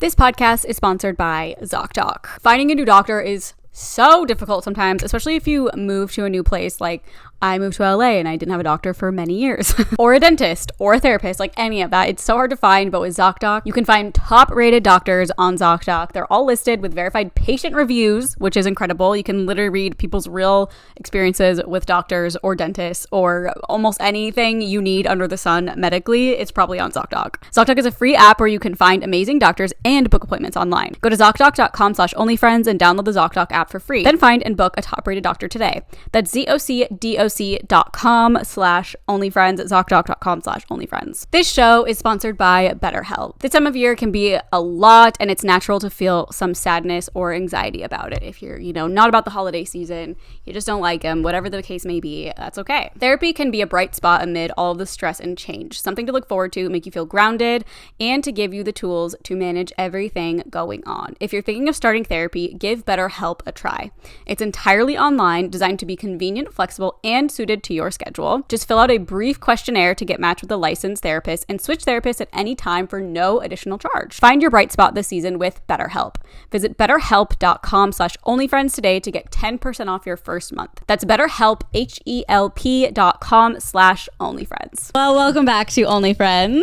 This podcast is sponsored by ZocDoc. Finding a new doctor is so difficult sometimes, especially if you move to a new place. Like I moved to LA and I didn't have a doctor for many years or a dentist or a therapist, like any of that. It's so hard to find, but with ZocDoc, you can find top rated doctors on ZocDoc. They're all listed with verified patient reviews, which is incredible. You can literally read people's real experiences with doctors or dentists or almost anything you need under the sun medically. It's probably on ZocDoc. ZocDoc is a free app where you can find amazing doctors and book appointments online. Go to ZocDoc.com/onlyfriends and download the ZocDoc app for free. Then find and book a top rated doctor today. That's ZocDoc.com/onlyfriends, ZocDoc.com/onlyfriends. This show is sponsored by BetterHelp. This time of year can be a lot, and it's natural to feel some sadness or anxiety about it. If you're, not about the holiday season, you just don't like them, whatever the case may be, that's okay. Therapy can be a bright spot amid all of the stress and change, something to look forward to, make you feel grounded, and to give you the tools to manage everything going on. If you're thinking of starting therapy, give BetterHelp a try. It's entirely online, designed to be convenient, flexible, and suited to your schedule. Just fill out a brief questionnaire to get matched with a licensed therapist and switch therapists at any time for no additional charge. Find your bright spot this season with BetterHelp. Visit betterhelp.com/onlyfriends today to get 10% off your first month. That's BetterHelp, HELP.com/onlyfriends. Well, welcome back to OnlyFriends.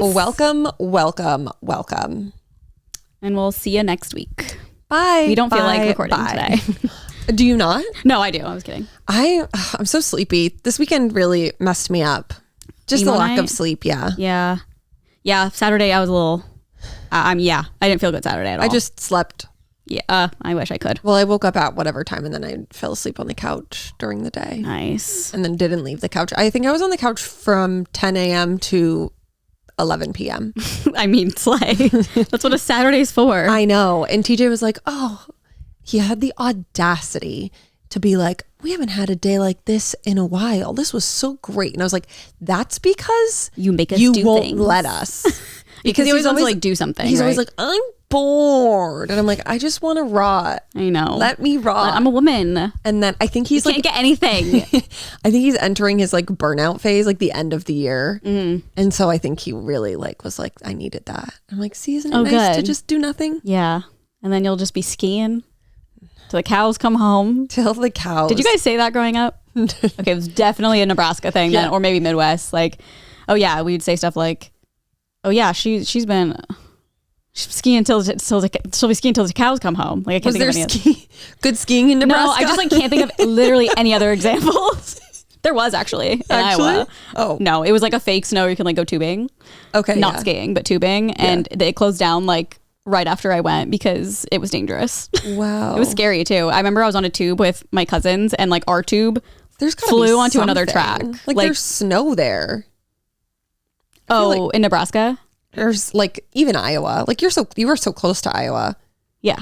Welcome. And we'll see you next week. Bye. We don't feel like recording today. Do you not? No, I do. I was kidding. I'm so sleepy. This weekend really messed me up. Just the lack of sleep. Yeah. Yeah. Saturday I was a little, I didn't feel good Saturday at all. I just slept. Yeah. I wish I could. Well, I woke up at whatever time and then I fell asleep on the couch during the day. Nice. And then didn't leave the couch. I think I was on the couch from 10 a.m. to 11 p.m. I mean, slay. That's what a Saturday's for. I know. And TJ was like, he had the audacity to be like, we haven't had a day like this in a while. This was so great. And I was like, that's because you make us you do won't things. let us. because he always wants to like do something. He's always like, I'm bored. And I'm like, I just want to rot. I know. Let me rot. I'm a woman. And then I think he's can't get anything. I think he's entering his like burnout phase, like the end of the year. Mm-hmm. And so I think he really was like, I needed that. I'm like, see, isn't it nice to just do nothing? Yeah. And then you'll just be skiing till the cows come home. Till the cows. Did you guys say that growing up? Okay, it was definitely a Nebraska thing then, or maybe Midwest. Like, oh yeah, we'd say stuff like, oh yeah, she's been skiing she'll be skiing till the cows come home. Like I can't think of any good skiing in Nebraska? No, I just can't think of literally any other examples. There was actually in Iowa. Oh no, it was like a fake snow. You can like go tubing. Okay, not skiing, but tubing, and it closed down like right after I went because it was dangerous. Wow. It was scary too. I remember I was on a tube with my cousins and like our tube flew onto another track. Like there's snow there. Oh, in Nebraska? There's like even Iowa. Like you were so close to Iowa. Yeah.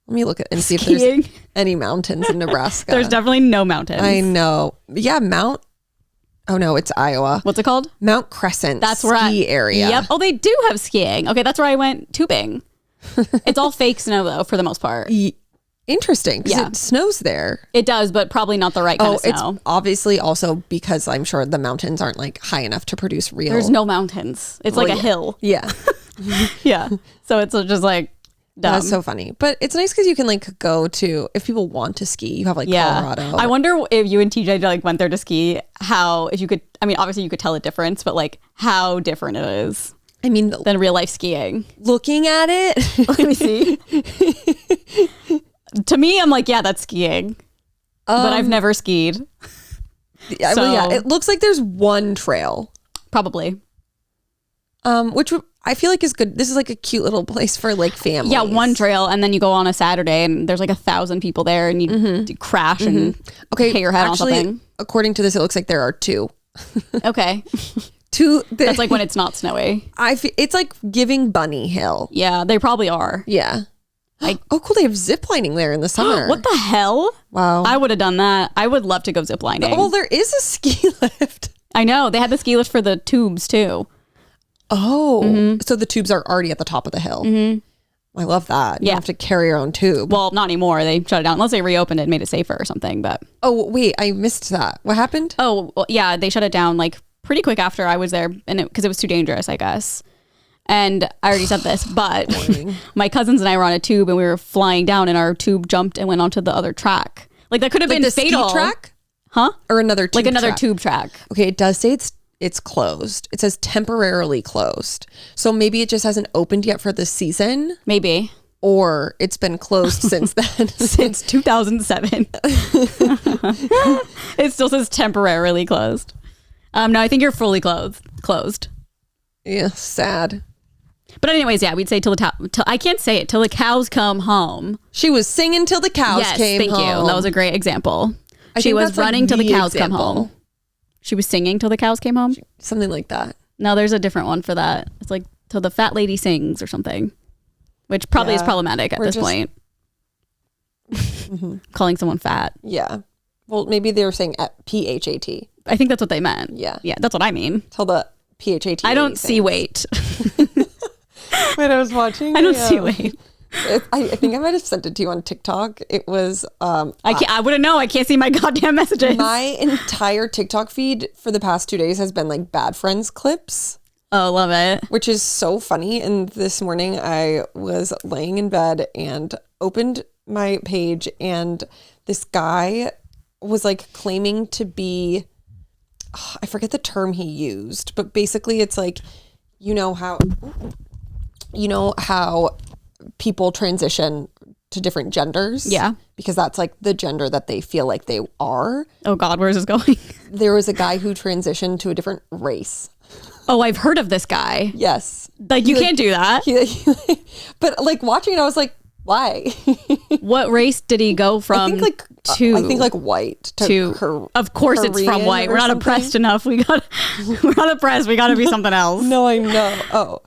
Let me look at and see if there's any mountains in Nebraska. There's definitely no mountains. I know. Yeah, oh no, it's Iowa. What's it called? Mount Crescent. That's where ski area. Yep. Oh, they do have skiing. Okay, that's where I went tubing. It's all fake snow though, for the most part. Interesting. Yeah, it snows there. It does, but probably not the right kind of snow. It's obviously also because I'm sure the mountains aren't like high enough to produce real. There's no mountains. It's like a hill. Yeah. Yeah. So it's just like dumb. That's so funny. But it's nice because you can like go to, if people want to ski, you have like Colorado. I wonder if you and TJ like went there to ski, if you could, I mean, obviously you could tell a difference, but like how different it is. I mean, than real life skiing. Looking at it. Let me see. To me, I'm like, yeah, that's skiing. But I've never skied. Yeah, it looks like there's one trail. Probably. Which I feel like is good. This is like a cute little place for like families. Yeah, one trail, and then you go on a Saturday and there's like 1,000 people there and you crash and hit your head on something. According to this, it looks like there are two. Okay. That's like when it's not snowy. It's like giving Bunny Hill. Yeah, they probably are. Yeah. Oh, cool. They have zip lining there in the summer. What the hell? Wow. I would have done that. I would love to go zip lining. Well, there is a ski lift. I know. They had the ski lift for the tubes too. Oh, so the tubes are already at the top of the hill. Mm-hmm. I love that. You don't have to carry your own tube. Well, not anymore. They shut it down unless they reopened it and made it safer or something. But wait, I missed that. What happened? Oh, well, yeah, they shut it down like pretty quick after I was there, and because it was too dangerous, I guess. And I already said this, but my cousins and I were on a tube and we were flying down and our tube jumped and went onto the other track. Like that could have been the fatal. ski track? Huh? Or another tube like another track? tube track. Okay, it does say it's closed. It says temporarily closed. So maybe it just hasn't opened yet for the season. Maybe. Or it's been closed since then. Since 2007. It still says temporarily closed. No, I think you're fully closed. Yeah, sad. But anyways, yeah, we'd say till I can't say it, till the cows come home. She was singing till the cows Yes, came home. thank you. That was a great example. She think was that's, like, running till the cows example. come home. She was singing till the cows came home. Something like that. No, there's a different one for that. It's like till the fat lady sings or something, which probably is problematic at this point. Calling someone fat. Yeah. Well, maybe they were saying at PHAT. I think that's what they meant. Yeah. Yeah, that's what I mean. Till the PHAT. I don't see weight. When I was watching, I don't see weight. I think I might have sent it to you on TikTok. It was I wouldn't know. I can't see my goddamn messages. my entire TikTok feed for the past 2 days has been like Bad Friends clips. Oh, love it. Which is so funny. And this morning I was laying in bed and opened my page and this guy was like claiming to be, I forget the term he used, but basically it's like, you know how people transition to different genders? Yeah. Because that's like the gender that they feel like they are. Oh God, where's this going? There was a guy who transitioned to a different race. Oh, I've heard of this guy. Yes. Like you can't do that. But like watching it, I was like, why? What race did he go from? I think like white to of course it's from Korean white. or We're not something. oppressed enough. We're not oppressed. We got to be something else. No, I know. Oh,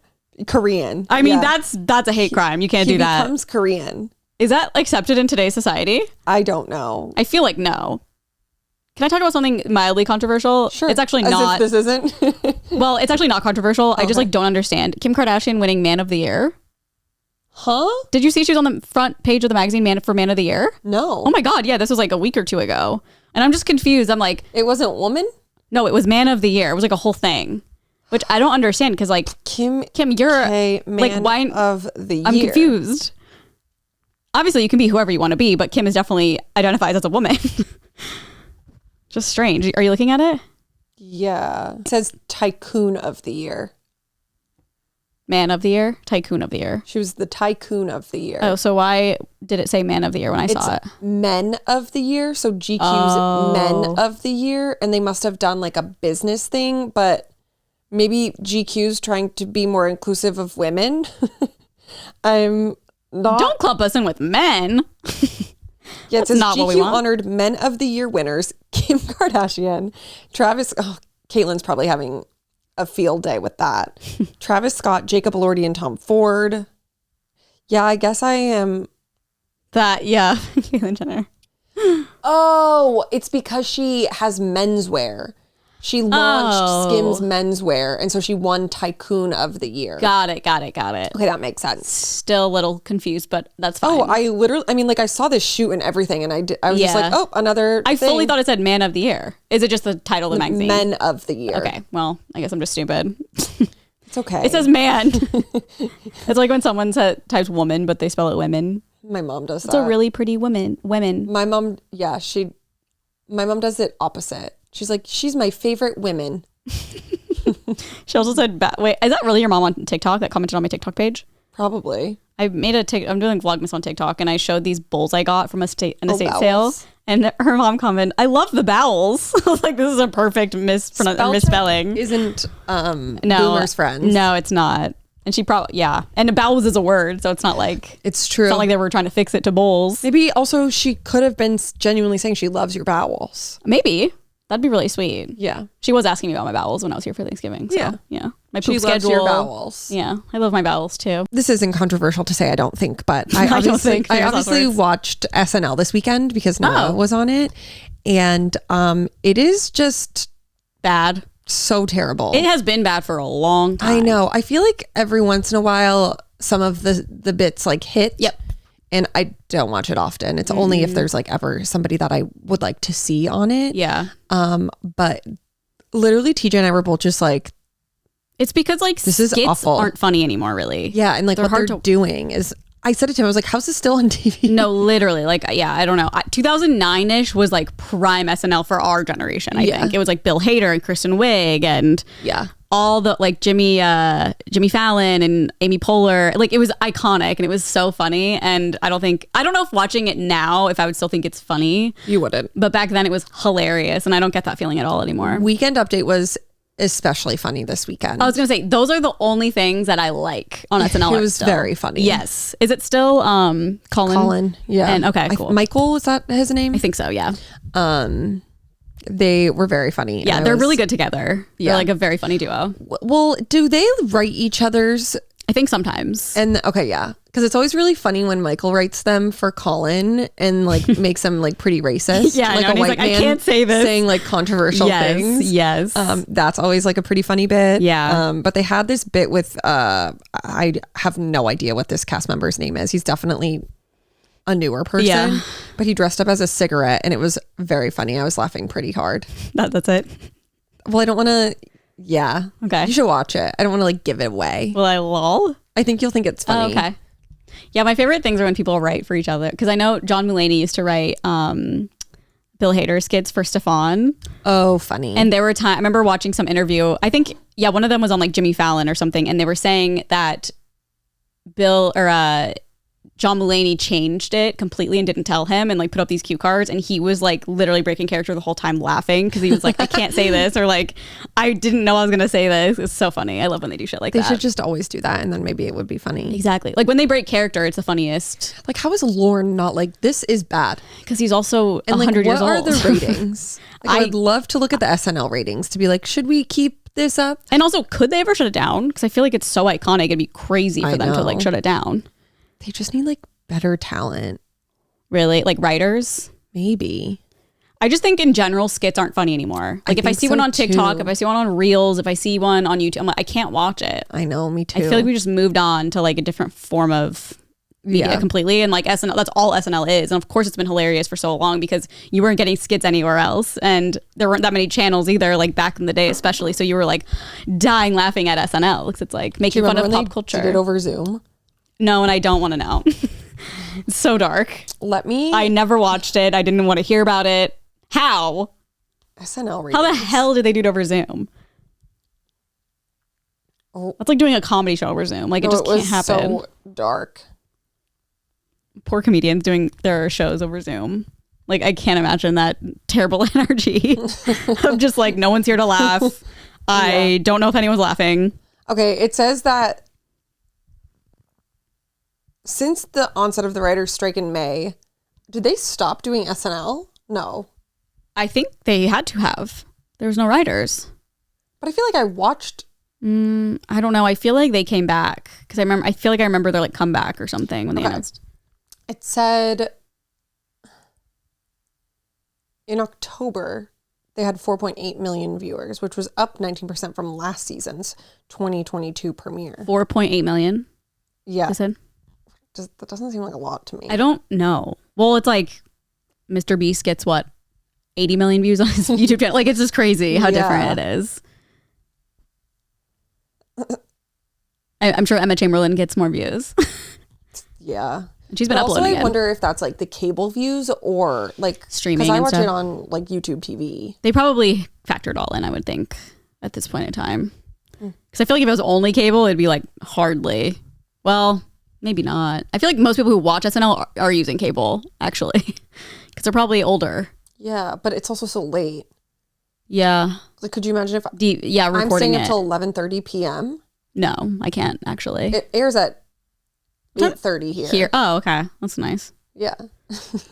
Korean. I mean, Yeah. that's a hate crime. You can't do that. He becomes Korean. Is that accepted in today's society? I don't know. I feel like no. Can I talk about something mildly controversial? Sure. It's actually As not. if this isn't. Well, it's actually not controversial. I just like don't understand. Kim Kardashian winning Man of the Year. Huh? Did you see she was on the front page of the magazine Man of the Year? No. Oh my God. Yeah, this was like a week or two ago. And I'm just confused. I'm like, It wasn't woman? no, it was Man of the Year. It was like a whole thing, which I don't understand because like Kim, you're K, like, Man why? of the Year. I'm confused. Obviously, you can be whoever you want to be, but Kim is definitely identifies as a woman. Just strange. Are you looking at it? Yeah. It says Tycoon of the Year. Man of the Year? Tycoon of the Year. She was the Tycoon of the Year. Oh, so why did it say Man of the Year when I saw it? Men of the Year. So GQ's Men of the Year. And they must have done like a business thing, but maybe GQ's trying to be more inclusive of women. I'm not. Don't clump us in with men. Yeah, it says not what we GQ want. honored Men of the Year winners Kim Kardashian, Travis. Oh, Caitlin's probably having a field day with that. Travis Scott, Jacob Elordi, and Tom Ford. Yeah, I guess I am. Yeah, Caitlyn Jenner. Oh, it's because she has menswear. She launched Skims menswear, and so she won Tycoon of the Year. Got it. Okay, that makes sense. Still a little confused, but that's fine. Oh, I mean, like I saw this shoot and everything, and I was just like, oh, another I thing. fully thought it said Man of the Year. Is it just the title of the magazine? Men of the Year. Okay, well, I guess I'm just stupid. It's okay. It says man. It's like when someone types woman, but they spell it women. My mom does that. It's a really pretty women. My mom, yeah, my mom does it opposite. She's like, she's my favorite women. She also said, wait, is that really your mom on TikTok that commented on my TikTok page? Probably. I made I'm doing Vlogmas on TikTok and I showed these bowls I got from an estate bowels. sale. And her mom commented, I love the bowels. I was like, this is a perfect misspelling. Isn't Boomer's friends. No, it's not. And she probably, yeah. And bowels is a word, so it's not like. It's true. It's not like they were trying to fix it to bowls. Maybe also she could have been genuinely saying she loves your bowels. Maybe. That'd be really sweet. Yeah. She was asking me about my bowels when I was here for Thanksgiving. So, yeah. My poop She schedule. loves your bowels. Yeah. I love my bowels too. This isn't controversial to say, I don't think, but I don't think. I obviously watched SNL this weekend because Noah was on it. And it is just bad. So terrible. It has been bad for a long time. I know. I feel like every once in a while, some of the bits like hit. Yep. And I don't watch it often. It's only if there's like ever somebody that I would like to see on it. Yeah. But literally TJ and I were both just like, It's because like This is skits awful. aren't funny anymore, really. Yeah, and like They're what hard they're to- doing is, I said it to him, I was like, how's this still on TV? No, literally. Like, yeah, I don't know. 2009-ish was like prime SNL for our generation, I think. It was like Bill Hader and Kristen Wiig and all the like Jimmy Fallon and Amy Poehler. Like, it was iconic and it was so funny. And I don't know if watching it now, if I would still think it's funny. You wouldn't. But back then it was hilarious and I don't get that feeling at all anymore. Weekend Update was especially funny this weekend. I was gonna say those are the only things that I like on SNL. It was very funny. Yes. Is it still Colin? Colin, yeah. And okay, cool. Michael, is that his name? I think so. Yeah. They were very funny. Yeah, they're really good together. Yeah. They're like a very funny duo. Well, do they write each other's? I think sometimes. And okay, yeah, because it's always really funny when Michael writes them for Colin and like makes them like pretty racist. Yeah, I like know, and he's like, I can't say this, saying like controversial things. Yes. That's always like a pretty funny bit. Yeah. But they had this bit with I have no idea what this cast member's name is. He's definitely a newer person. Yeah. But he dressed up as a cigarette and it was very funny. I was laughing pretty hard. That's it. Well, I don't want to. Yeah. Okay. You should watch it. I don't want to like give it away. Will I lol? I think you'll think it's funny. Oh, okay. Yeah, my favorite things are when people write for each other. Because I know John Mulaney used to write Bill Hader skits for Stefan. Oh, funny. And there were times, I remember watching some interview. I think, yeah, one of them was on like Jimmy Fallon or something. And they were saying that John Mulaney changed it completely and didn't tell him and like put up these cue cards and he was like literally breaking character the whole time laughing because he was like, I can't say this, or like, I didn't know I was gonna say this. It's so funny. I love when they do shit like they that. should just always do that and then maybe it would be funny. Exactly. Like when they break character, it's the funniest. Like how is Lorne not like, this is bad? Because he's also And 100 like years what old. are the ratings? Like, I would love to look at the SNL ratings to be like, should we keep this up? And also, could they ever shut it down? Because I feel like it's so iconic. It'd be crazy for them to like shut it down. They just need like better talent. Really? Like writers? Maybe. I just think in general, skits aren't funny anymore. Like if I see one on TikTok, if I see one on Reels, if I see one on YouTube, I'm like, I can't watch it. I know, me too. I feel like we just moved on to like a different form of media completely. And like SNL, that's all SNL is. And of course it's been hilarious for so long because you weren't getting skits anywhere else. And there weren't that many channels either, like back in the day especially. So you were like dying laughing at SNL because it's like making fun of pop culture. Did it over Zoom? No, and I don't want to know. It's so dark. I never watched it. I didn't want to hear about it. How? SNL ratings. How the hell did they do it over Zoom? Oh. That's like doing a comedy show over Zoom. Like it just can't happen. So dark. Poor comedians doing their shows over Zoom. Like I can't imagine that terrible energy of just like no one's here to laugh. I don't know if anyone's laughing. Okay, it says that since the onset of the writers' strike in May, did they stop doing SNL? No. I think they had to have. There was no writers. But I feel like I watched. I don't know. I feel like they came back because I feel like I remember their like comeback or something when they announced. It said in October they had 4.8 million viewers, which was up 19% from last season's 2022 premiere. 4.8 million. Yeah. I said. That doesn't seem like a lot to me. I don't know. Well, it's like Mr. Beast gets what? 80 million views on his YouTube channel. Like it's just crazy how different it is. I'm sure Emma Chamberlain gets more views. Yeah. She's been uploading uploading I wonder if that's like the cable views or like streaming. Because I watch it on like YouTube TV. They probably factored all in, I would think, at this point in time. Because I feel like if it was only cable, it'd be like hardly. Well, maybe not. I feel like most people who watch SNL are using cable, actually. Because they're probably older. Yeah, but it's also so late. Yeah. Like, could you imagine if recording I'm staying it until 11:30 p.m.? No, I can't actually. It airs at 8:30 here. Oh, okay. That's nice. Yeah.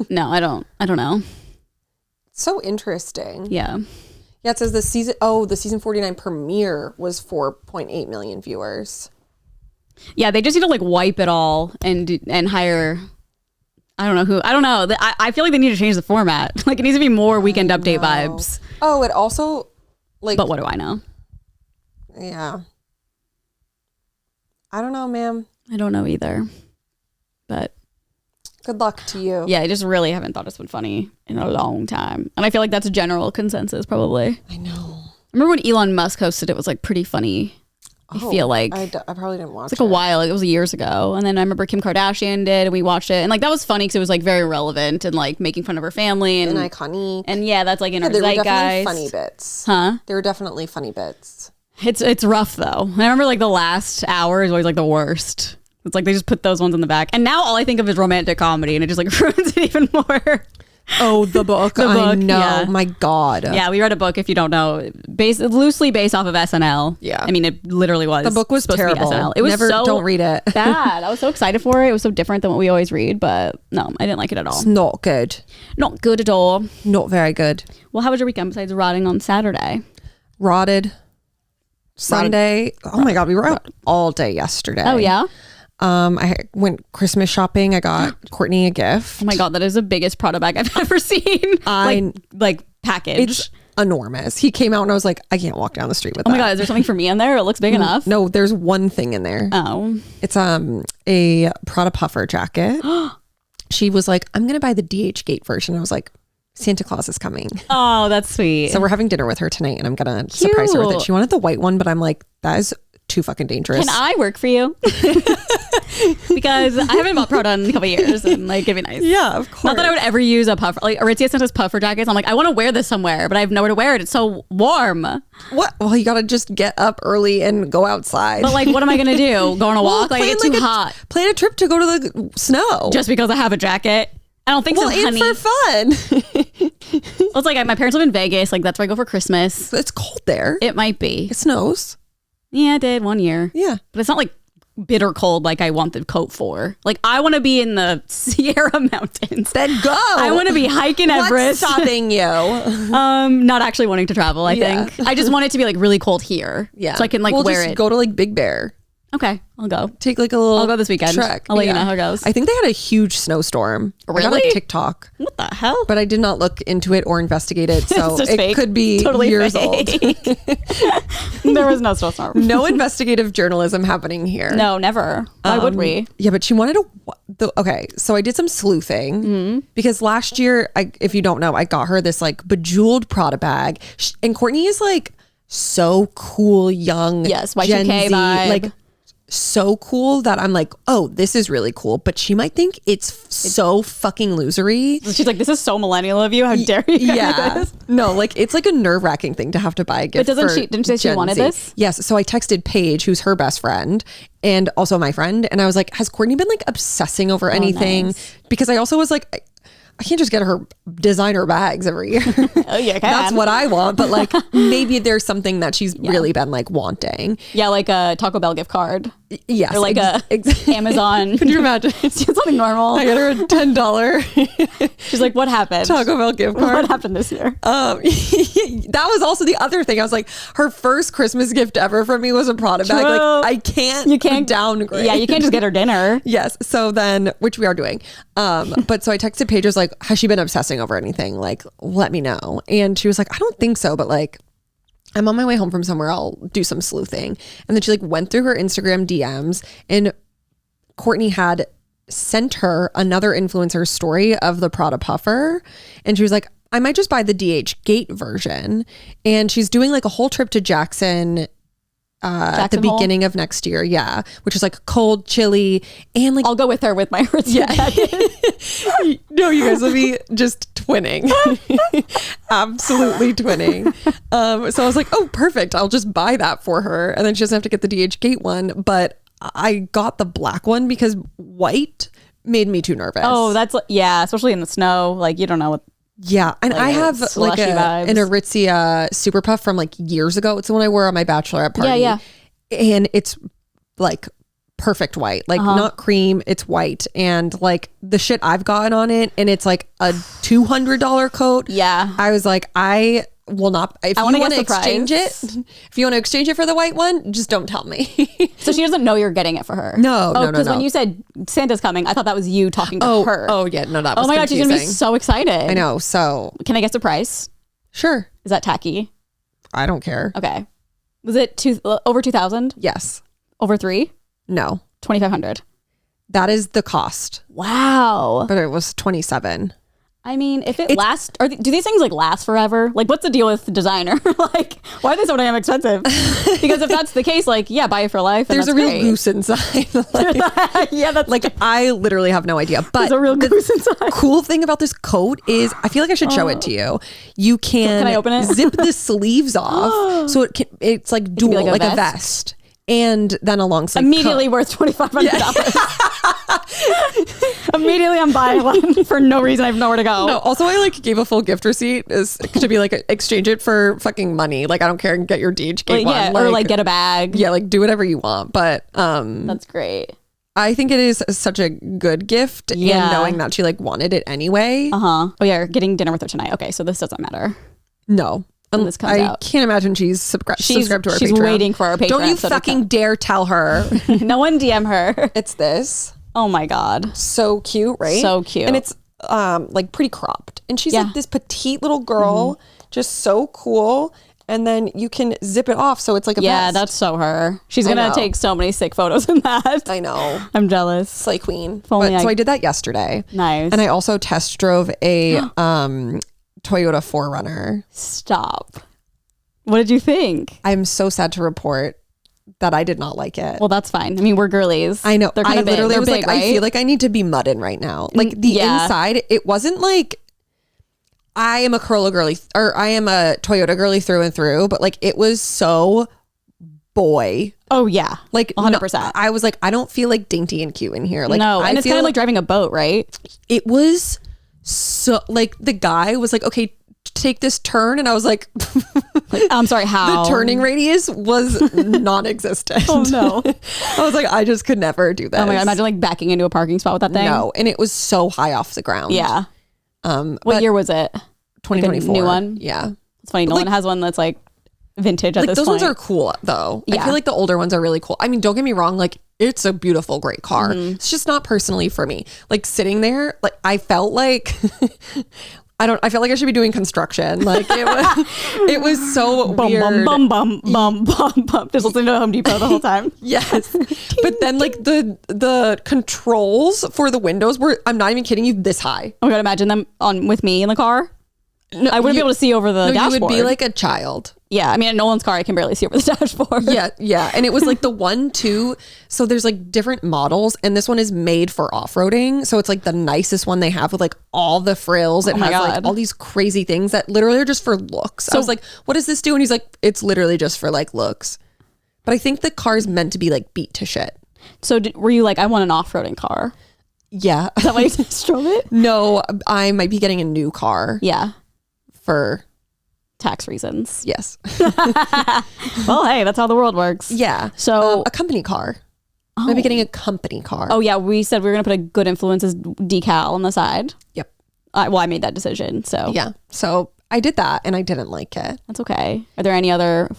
No, I don't know. So interesting. Yeah. Yeah, it says the season 49 premiere was 4.8 million viewers. Yeah, they just need to like wipe it all and hire. I don't know who. I don't know. I feel like they need to change the format. Like it needs to be more Weekend Update vibes. Oh, it also like. But what do I know? Yeah. I don't know, ma'am. I don't know either. But good luck to you. Yeah, I just really haven't thought it's been funny in a long time. And I feel like that's a general consensus probably. I know. I remember when Elon Musk hosted it was like pretty funny. I feel like. I probably didn't watch it. It's like a while. It was years ago. And then I remember Kim Kardashian did, and we watched it. And like that was funny because it was like very relevant and like making fun of her family. And iconic. And yeah, that's like in our there zeitgeist. were definitely funny bits. Huh? There were definitely funny bits. It's rough though. I remember like the last hour is always like the worst. It's like they just put those ones in the back. And now all I think of is romantic comedy, and it just like ruins it even more. Oh, the book. I know. Yeah. My God. Yeah, we read a book, if you don't know, loosely based off of SNL. Yeah. I mean, it literally was. The book was terrible. SNL. It was don't read it. bad. I was so excited for it. It was so different than what we always read, but no, I didn't like it at all. It's not good. Not good at all. Not very good. Well, how was your weekend besides rotting on Saturday? Rotted. Sunday. Oh my God, we were out all day yesterday. Oh yeah? I went Christmas shopping. I got Courtney a gift. Oh my God, that is the biggest Prada bag I've ever seen. Like package. It's enormous. He came out and I was like, I can't walk down the street with that. Oh my God, is there something for me in there? It looks big enough. No, there's one thing in there. Oh. It's a Prada puffer jacket. She was like, I'm gonna buy the DH Gate version. I was like, Santa Claus is coming. Oh, that's sweet. So we're having dinner with her tonight and I'm gonna surprise her with it. She wanted the white one, but I'm like, that is too fucking dangerous. Can I work for you? Because I haven't bought Prada in a couple of years, and like it'd be nice. Yeah, of course. Not that I would ever use a puffer. Like Aritzia sent us puffer jackets. I'm like, I want to wear this somewhere, but I have nowhere to wear it. It's so warm. What? Well, you gotta just get up early and go outside. But like, what am I gonna do? Go on a walk? Like it's too hot. Plan a trip to go to the snow. Just because I have a jacket? I don't think so, honey. Well, and for fun. Well, it's like my parents live in Vegas. Like that's where I go for Christmas. It's cold there. It might be. It snows. Yeah, it did one year. Yeah. But it's not like bitter cold like I want the coat for. Like I want to be in the Sierra Mountains. Then go. I want to be hiking Everest. What's stopping you? Not actually wanting to travel, I think. I just want it to be like really cold here. Yeah. So I can like wear it. Go to like Big Bear. Okay, I'll go. Take like a little I'll go this weekend. trek. I'll let you know how it goes. I think they had a huge snowstorm. Really? I got a TikTok. What the hell? But I did not look into it or investigate it. So It's just it fake. could be Totally years fake. old. There was no snowstorm. No investigative journalism happening here. No, never. Why would we? Yeah, but she wanted to. Okay, so I did some sleuthing because last year, if you don't know, I got her this like bejeweled Prada bag, and Courtney is like so cool, young, Yes, Y2K Gen Z, vibe. like so cool that I'm like, oh, this is really cool, but she might think it's so fucking losery. She's like, this is so millennial of you. How dare you? Yeah. This? No, like it's like a nerve-wracking thing to have to buy a gift. But didn't she say she wanted this? Yes. So I texted Paige, who's her best friend and also my friend, and I was like, has Courtney been like obsessing over anything? Nice. Because I also was like, I can't just get her designer bags every year. Oh, yeah, That's what I want. But like maybe there's something that she's really been like wanting. Yeah, like a Taco Bell gift card. Yes. Or like Amazon. Could you imagine? Something normal. I got her a $10 She's like, what happened? Taco Bell gift card. What happened this year? That was also the other thing. I was like, her first Christmas gift ever from me was a Prada bag. Like I can't downgrade. Yeah, you can't just get her dinner. Yes. So then, which we are doing. But so I texted Paige, I was like, has she been obsessing over anything? Like, let me know. And she was like, I don't think so, but like, I'm on my way home from somewhere. I'll do some sleuthing. And then she like went through her Instagram DMs, and Courtney had sent her another influencer story of the Prada puffer. And she was like, I might just buy the DH Gate version. And she's doing like a whole trip to Jackson at the beginning of next year. Yeah. Which is like cold, chilly, and like I'll go with her with my Aritzia jacket. No, you guys will be just twinning. Absolutely twinning. So I was like, oh, perfect. I'll just buy that for her. And then she doesn't have to get the DH Gate one. But I got the black one because white made me too nervous. Oh, that's yeah, especially in the snow. Like you don't know what. Yeah, and I have like an Aritzia Super Puff from like years ago. It's the one I wore on my bachelorette party. Yeah. And it's like perfect white, like not cream, it's white. And like the shit I've gotten on it, and it's like a $200 coat. Yeah. I was like, I will not. If you want to exchange it, if you want to exchange it for the white one, just don't tell me. So she doesn't know you're getting it for her. No. Because when you said Santa's coming, I thought that was you talking to her. Oh yeah, no, that was Oh my God, confusing. she's gonna be so excited. I know. So can I guess the price? Sure. Is that tacky? I don't care. Okay. Was it over 2,000? Yes. Over 3? No. 2,500. That is the cost. Wow. But it was 27. I mean, if it lasts, do these things like last forever? Like, what's the deal with the designer? Like, why are they so damn expensive? Because if that's the case, like, yeah, buy it for life. There's a real goose inside. Like, yeah, that's like I literally have no idea. But there's a real goose inside. Cool thing about this coat is, I feel like I should show it to you. You can I open it? zip the sleeves off, so it's like dual, like a vest. And then a long sleeve immediately worth $2,500. Immediately I'm buying one for no reason. I have nowhere to go. No, also I like gave a full gift receipt to be like exchange it for fucking money. Like I don't care, get your DHgate one. Yeah, or like get a bag. Yeah, like do whatever you want. But that's great. I think it is such a good gift, and knowing that she like wanted it anyway. Oh yeah, you're getting dinner with her tonight. Okay, so this doesn't matter. No. This comes out. Can't imagine she's subscribed to our Patreon. She's waiting for our Patreon. Don't you fucking dare tell her. No one DM her. It's this. Oh my God. So cute, right? So cute. And it's like pretty cropped. And she's like this petite little girl, just so cool. And then you can zip it off, so it's like a vest. That's so her. She's gonna take so many sick photos in that. I know. I'm jealous. Slay queen. So I did that yesterday. Nice. And I also test drove a Toyota 4Runner. Stop. What did you think? I'm so sad to report that I did not like it. Well, that's fine. I mean, we're girlies. I know. They're kind of big. Literally was big, like, right? I feel like I need to be mudding right now. Like the inside, it wasn't like I am a Corolla girly or I am a Toyota girly through and through, but like it was so boy. Oh yeah, like 100%. I was like, I don't feel like dainty and cute in here. Like no, and it's kind of like driving a boat, right? It was so like the guy was like, okay, take this turn, and I was like, I'm sorry, how? The turning radius was non-existent. Oh no. I was like, I just could never do that. Oh my God, imagine like backing into a parking spot with that thing. No, and it was so high off the ground. Yeah. What year was it? 2024. Like a new one? Yeah. It's funny, Nolan has one that's like vintage at this those point. ones are cool though. Yeah. I feel like the older ones are really cool. I mean, don't get me wrong, like it's a beautiful, great car. It's just not personally for me. Like sitting there, like I felt like I felt like I should be doing construction. Like it was so weird. Bum, bum, bum, bum, bum, bum. Just listening to Home Depot the whole time. Yes. But then like the controls for the windows were, I'm not even kidding you, this high. Oh my God, imagine them on with me in the car. No, I wouldn't be able to see over the dashboard. You would be like a child. Yeah, I mean, at Nolan's car, I can barely see over the dashboard. Yeah. And it was like the 1-2. So there's like different models, and this one is made for off-roading. So it's like the nicest one they have with like all the frills. It has like all these crazy things that literally are just for looks. So I was like, what does this do? And he's like, it's literally just for like looks. But I think the car is meant to be like beat to shit. So were you like, I want an off-roading car? Yeah. Is that why you just drove it? No, I might be getting a new car. Yeah. For tax reasons. Yes. Well, hey, that's how the world works. Yeah. So a company car. Maybe getting a company car. Oh yeah, we said we were gonna put a Good Influences decal on the side. Yep. I made that decision. So yeah. So I did that, and I didn't like it. That's okay. Are there any other,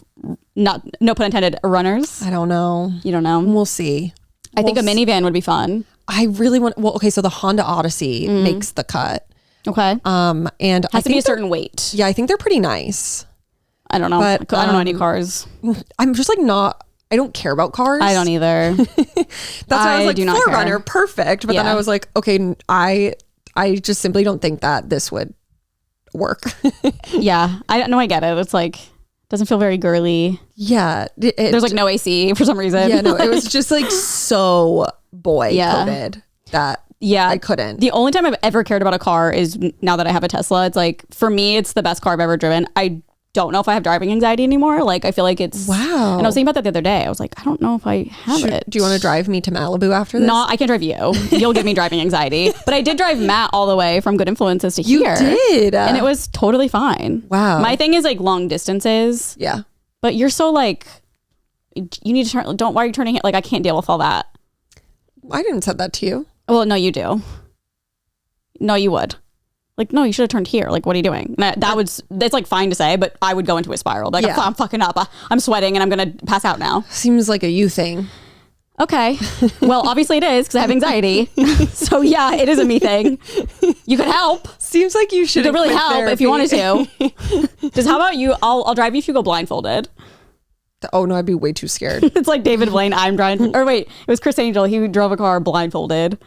no pun intended, runners? I don't know. You don't know. We'll see. I think a minivan would be fun. I really want. Well, okay. So the Honda Odyssey makes the cut. Okay. And has to be a certain weight. Yeah, I think they're pretty nice. I don't know. But, I don't know any cars. I'm just like not. I don't care about cars. I don't either. That's why I was like 4Runner, perfect. But then I was like, okay, I just simply don't think that this would work. Yeah, I get it. It's like doesn't feel very girly. Yeah, there's like no AC for some reason. Yeah, no, it was just like so boy coded that. Yeah, I couldn't. The only time I've ever cared about a car is now that I have a Tesla. It's like, for me, it's the best car I've ever driven. I don't know if I have driving anxiety anymore. Like, I feel like it's... Wow. And I was thinking about that the other day. I was like, I don't know if I have it. Do you want to drive me to Malibu after this? No, I can't drive you. You'll give me driving anxiety. But I did drive Matt all the way from Good Influences to here. You did? And it was totally fine. Wow. My thing is like long distances. Yeah. But you're so like... You need to turn... Why are you turning it? Like, I can't deal with all that. I didn't say that to you. Well, no, you do. No, you would. Like, no, you should have turned here. Like, what are you doing? That's like fine to say, but I would go into a spiral. Like, I'm fucking up. I'm sweating and I'm going to pass out now. Seems like a you thing. Okay. Well, obviously it is because I have anxiety. So yeah, it is a me thing. You could help. Seems like you should. You could really help if you wanted to. Just how about you? I'll drive you if you go blindfolded. Oh no, I'd be way too scared. It's like David Blaine. I'm driving. Or wait, it was Chris Angel. He drove a car blindfolded.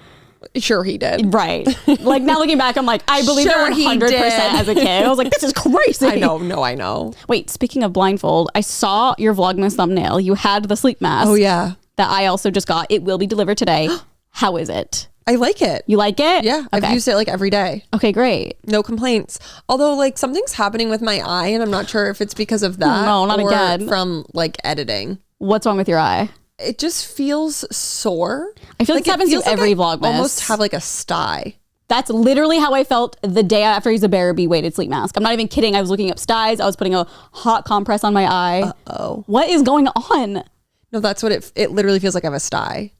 Sure he did. Right. Like, now looking back, I'm like, I believe Sure it he 100% did. as a kid. I was like, this is crazy. I know. Wait, speaking of blindfold, I saw your Vlogmas thumbnail. You had the sleep mask. Oh, yeah. That I also just got. It will be delivered today. How is it? I like it. You like it? Yeah. I've Okay. used it like every day. Okay, great. No complaints. Although like something's happening with my eye and I'm not sure if it's because of that. No, not or again. from like editing. What's wrong with your eye? It just feels sore. I feel like this happens to feels like every I Vlogmas. almost have like a sty. That's literally how I felt the day after I used a Bearby weighted sleep mask. I'm not even kidding. I was looking up styes. I was putting a hot compress on my eye. Uh-oh. What is going on? No, that's what it literally feels like I have a sty.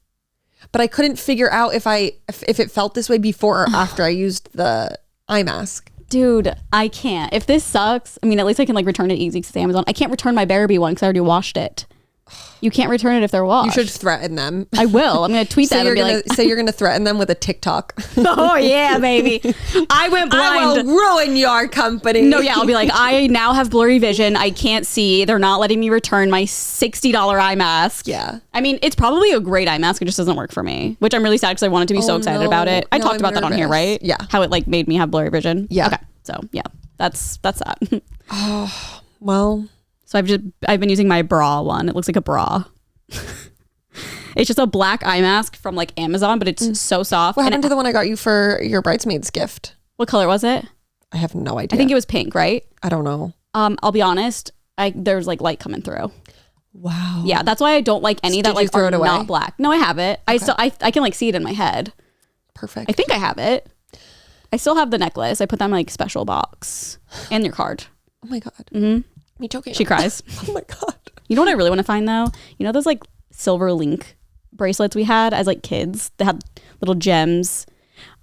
But I couldn't figure out if it felt this way before or after I used the eye mask. Dude, I can't. If this sucks, I mean, at least I can like return it easy because it's Amazon. I can't return my Bearby one because I already washed it. You can't return it if they're washed. You should threaten them. I will. I'm going to tweet that and be like, say you're gonna threaten them with a TikTok. oh yeah, baby. I went blind. I will ruin your company. No, yeah, I'll be like, I now have blurry vision. I can't see. They're not letting me return my $60 eye mask. Yeah. I mean, it's probably a great eye mask. It just doesn't work for me, which I'm really sad because I wanted to be so excited about it. I talked about that on here, right? Yeah. How it like made me have blurry vision. Yeah. Okay. So yeah, that's that. Oh, well. So I've been using my bra one. It looks like a bra. It's just a black eye mask from like Amazon, but it's so soft. What happened to the one I got you for your bridesmaid's gift? What color was it? I have no idea. I think it was pink, right? I don't know. I'll be honest. There's like light coming through. Wow. Yeah, that's why I don't like any that Did you like throw are it away? not black. No, I have it. I can like see it in my head. Perfect. I think I have it. I still have the necklace. I put that in my like special box and your card. Oh my God. Mm-hmm. Me choking. She cries. Oh my God. You know what I really want to find though? You know those like silver link bracelets we had as like kids? They had little gems.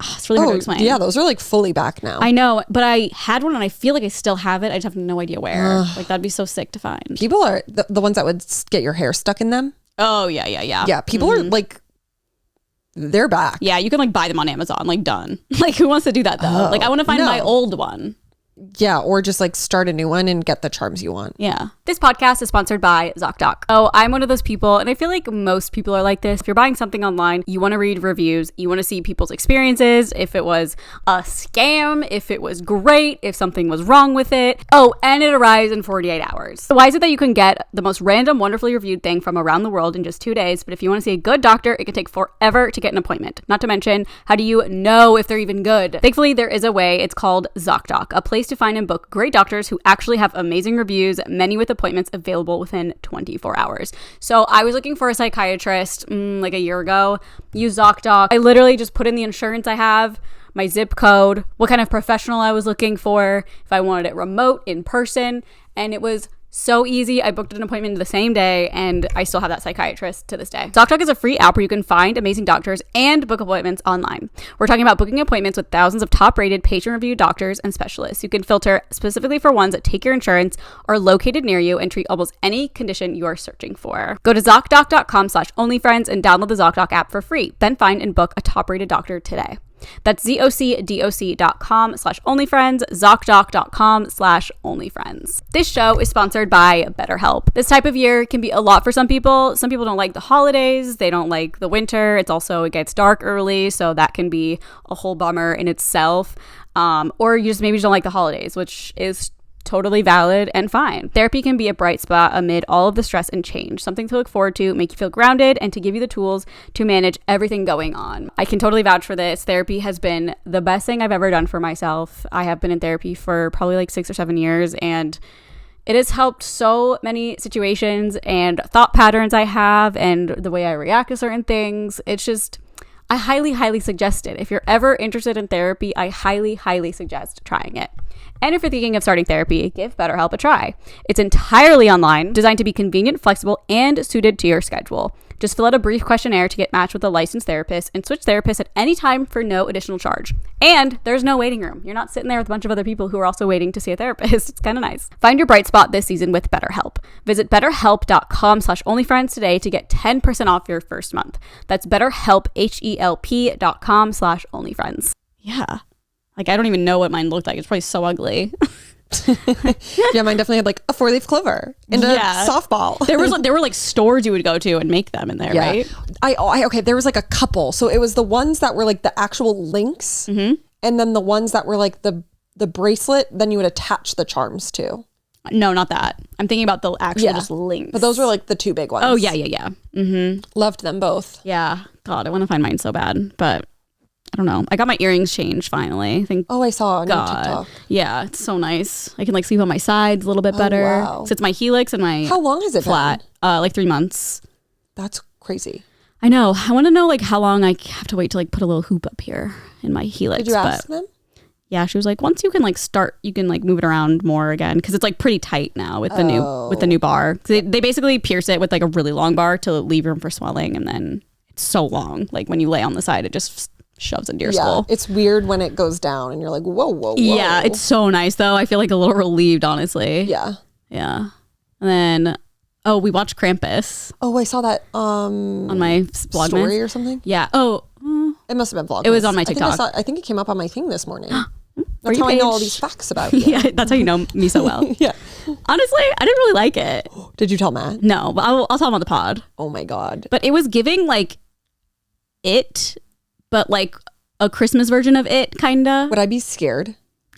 Oh, it's really hard to explain. Yeah, those are like fully back now. I know, but I had one and I feel like I still have it. I just have no idea where. Like that'd be so sick to find. People are the ones that would get your hair stuck in them. Oh yeah. Yeah, people are like, they're back. Yeah, you can like buy them on Amazon. Like done. Like who wants to do that though? Like I want to find my old one. Yeah, or just like start a new one and get the charms you want. Yeah. This podcast is sponsored by ZocDoc. Oh, I'm one of those people, and I feel like most people are like this. If you're buying something online, you want to read reviews, you want to see people's experiences, if it was a scam, if it was great, if something was wrong with it. Oh, and it arrives in 48 hours. So why is it that you can get the most random, wonderfully reviewed thing from around the world in just 2 days, but if you want to see a good doctor, it can take forever to get an appointment? Not to mention, how do you know if they're even good? Thankfully, there is a way. It's called ZocDoc, a place to find and book great doctors who actually have amazing reviews, many with appointments available within 24 hours. So I was looking for a psychiatrist like a year ago. Use ZocDoc. I literally just put in the insurance I have, my zip code, what kind of professional I was looking for, if I wanted it remote, in person, and it was so easy. I booked an appointment the same day and I still have that psychiatrist to this day. ZocDoc is a free app where you can find amazing doctors and book appointments online. We're talking about booking appointments with thousands of top-rated, patient-reviewed doctors and specialists. You can filter specifically for ones that take your insurance, are located near you, and treat almost any condition you are searching for. Go to ZocDoc.com/onlyfriends and download the ZocDoc app for free. Then find and book a top-rated doctor today. That's ZocDoc.com/onlyfriends, ZocDoc.com/onlyfriends. This show is sponsored by BetterHelp. This type of year can be a lot for some people. Some people don't like the holidays. They don't like the winter. It gets dark early, so that can be a whole bummer in itself. Or you just maybe don't like the holidays, which is totally valid and fine. Therapy can be a bright spot amid all of the stress and change, something to look forward to, make you feel grounded, and to give you the tools to manage everything going on. I can totally vouch for this. Therapy has been the best thing I've ever done for myself. I have been in therapy for probably like 6 or 7 years, and it has helped so many situations and thought patterns I have and the way I react to certain things. It's just, I highly, highly suggest it. If you're ever interested in therapy, I highly, highly suggest trying it. And if you're thinking of starting therapy, give BetterHelp a try. It's entirely online, designed to be convenient, flexible, and suited to your schedule. Just fill out a brief questionnaire to get matched with a licensed therapist and switch therapists at any time for no additional charge. And there's no waiting room. You're not sitting there with a bunch of other people who are also waiting to see a therapist. It's kind of nice. Find your bright spot this season with BetterHelp. Visit BetterHelp.com/onlyfriends today to get 10% off your first month. That's BetterHelp, HELP.com/onlyfriends. Yeah. Like, I don't even know what mine looked like. It's probably so ugly. Yeah, mine definitely had like a 4-leaf clover and a softball. There were like stores you would go to and make them in there, right? Okay, there was like a couple. So it was the ones that were like the actual links, and then the ones that were like the bracelet. Then you would attach the charms to. No, not that. I'm thinking about the actual just links. But those were like the 2 big ones. Oh yeah. Loved them both. Yeah. God, I want to find mine so bad, but I don't know. I got my earrings changed finally. I think. Oh, I saw on your TikTok. Yeah, it's so nice. I can like sleep on my sides a little bit better. Wow. So it's my helix and my. How long has it flat? been? Like 3 months. That's crazy. I know. I want to know like how long I have to wait to like put a little hoop up here in my helix. Did you ask them? Yeah, she was like, once you can like start, you can like move it around more again because it's like pretty tight now with the new bar. They basically pierce it with like a really long bar to leave room for swelling, and then it's so long. Like when you lay on the side, it just shoves into your skull. It's weird when it goes down, and you're like, whoa. Yeah, it's so nice though. I feel like a little relieved, honestly. Yeah. And then we watched Krampus. Oh, I saw that on my Vlogmas story or something. Yeah. It must have been Vlogmas. It was on my TikTok. I think it came up on my thing this morning. That's how I know all these facts about you. Yeah, that's how you know me so well. Yeah. Honestly, I didn't really like it. Did you tell Matt? No, but I'll tell him on the pod. Oh my God. But it was giving like It, but like a Christmas version of It, kinda. Would I be scared?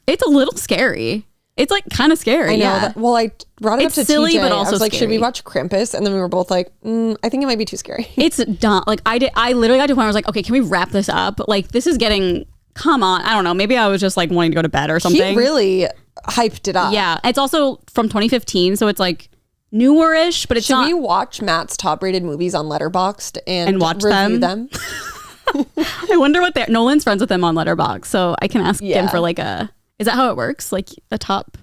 It's a little scary. It's like kind of scary. I know. Yeah. Well, I brought it up to silly, TJ. but also I was like, scary. should we watch Krampus? And then we were both like, I think it might be too scary. It's dumb. Like I literally got to a point where I was like, okay, can we wrap this up? Like this is getting. Come on. I don't know. Maybe I was just like wanting to go to bed or something. He really hyped it up. Yeah. It's also from 2015. So it's like newer-ish, but it's Should not. we watch Matt's top rated movies on Letterboxd and watch review them? I wonder what Nolan's friends with him on Letterboxd. So I can ask him for like is that how it works? Like a top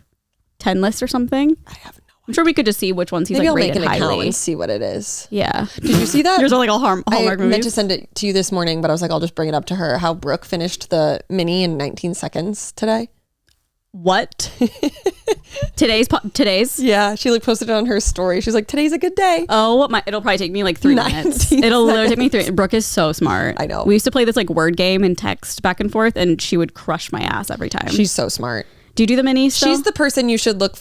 10 list or something? I have no idea. I'm sure we could just see which ones he's Maybe like I'll rated make an account highly. and see what it is. Yeah. Did you see that? Yours are like all Hallmark I movies. meant to send it to you this morning, but I was like, I'll just bring it up to her. How Brooke finished the mini in 19 seconds today. What? Today's? Yeah, she like posted it on her story. She's like, today's a good day. Oh, it'll probably take me like 3 minutes. It'll literally take me 3. Brooke is so smart. I know. We used to play this like word game and text back and forth, and she would crush my ass every time. She's so smart. Do you do the mini still? She's the person you should look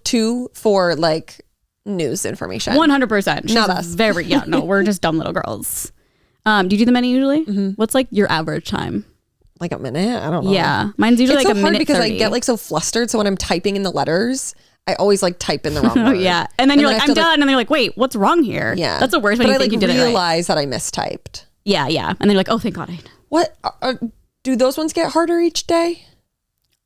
to for like news information. 100%. She's Not us. We're just dumb little girls. Do you do the mini usually? Mm-hmm. What's like your average time? Like a minute? I don't know. Yeah. Mine's usually it's like so a hard minute because 30. I get like so flustered. So when I'm typing in the letters, I always like type in the wrong word. Yeah. And then you're like, I'm done. And they're like, wait, what's wrong here? Yeah. That's the worst when you think you did it right. But I realize that I mistyped. Yeah. And then you're like, oh, thank God. What? Do those ones get harder each day?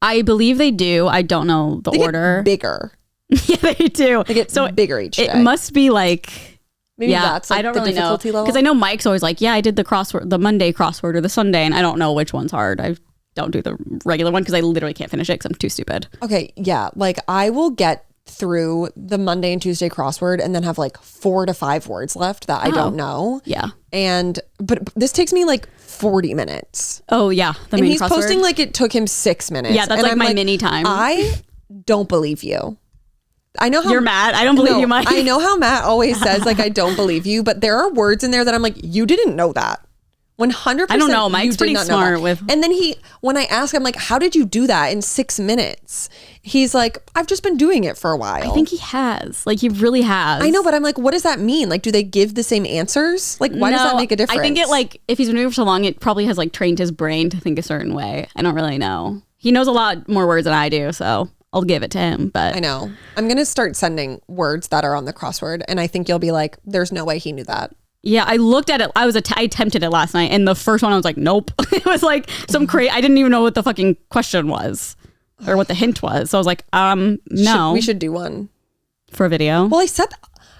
I believe they do. I don't know the order. Get bigger. Yeah, they do. They get bigger each day. It must be like... Maybe that's like I don't the really know. difficulty level. Because I know Mike's always like, I did the Monday crossword or the Sunday, and I don't know which one's hard. I don't do the regular one because I literally can't finish it because I'm too stupid. Okay, yeah. Like I will get through the Monday and Tuesday crossword and then have like 4 to 5 words left that I don't know. Yeah. But this takes me like 40 minutes. Oh yeah. And he's posting like it took him 6 minutes. Yeah, that's like my mini time. I don't believe you. I know how you're mad. I don't believe you, Mike. I know how Matt always says like I don't believe you, but there are words in there that I'm like, you didn't know that. 100%. I don't know. Mike's pretty smart with. And then when I ask him like, how did you do that in 6 minutes? He's like, I've just been doing it for a while. I think he has. Like he really has. I know, but I'm like, what does that mean? Like, do they give the same answers? Like, why does that make a difference? I think it like if he's been doing it for so long, it probably has like trained his brain to think a certain way. I don't really know. He knows a lot more words than I do, so I'll give it to him. But I know. I'm gonna start sending words that are on the crossword, and I think you'll be like, there's no way he knew that. Yeah, I looked at it. I attempted it last night, and the first one I was like, nope. It was like some crazy. I didn't even know what the fucking question was or what the hint was. So I was like, no. We should do one for a video. Well, I said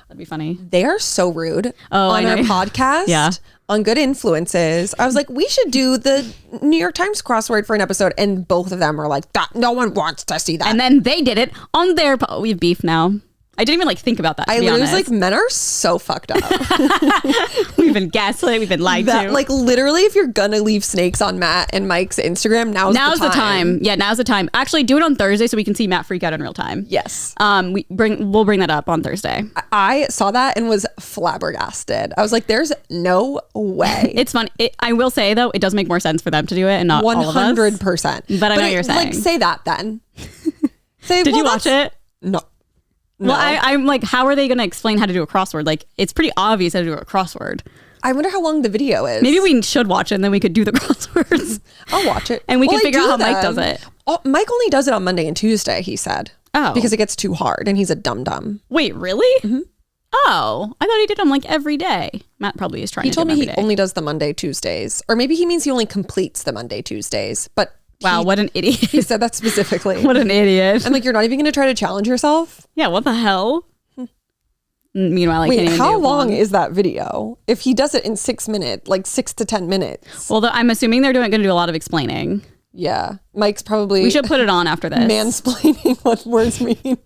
that'd be funny. They are so rude on our podcast. Yeah. On Good Influences. I was like, we should do the New York Times crossword for an episode, and both of them were like, that no one wants to see that. And then they did it on their. We have beef now. I didn't even like think about that, to I be literally was honest. like, men are so fucked up. We've been gaslit. We've been lied to. Like literally, if you're gonna leave snakes on Matt and Mike's Instagram, now's the time. Yeah, now's the time. Actually, do it on Thursday so we can see Matt freak out in real time. Yes. We'll bring that up on Thursday. I saw that and was flabbergasted. I was like, there's no way. It's fun. I will say though, it does make more sense for them to do it and not 100%. But I know what you're saying. Like, say that then. Say, Did you watch it? No. Well, I'm like, how are they going to explain how to do a crossword? Like, it's pretty obvious how to do a crossword. I wonder how long the video is. Maybe we should watch it and then we could do the crosswords. I'll watch it. And we can figure out how Mike does it. Oh, Mike only does it on Monday and Tuesday, he said. Oh. Because it gets too hard and he's a dum-dum. Wait, really? Mm-hmm. Oh, I thought he did them like every day. Matt probably is trying to do them every day. He told me he only does the Monday, Tuesdays. Or maybe he means he only completes the Monday, Tuesdays. But wow, what an idiot. He said that specifically. What an idiot. I'm like, you're not even going to try to challenge yourself? Yeah, what the hell? Meanwhile, wait, how long is that video? If he does it in 6 minutes, like 6 to 10 minutes. Well, I'm assuming they're going to do a lot of explaining. Yeah. Mike's probably... We should put it on after this. Mansplaining what words mean.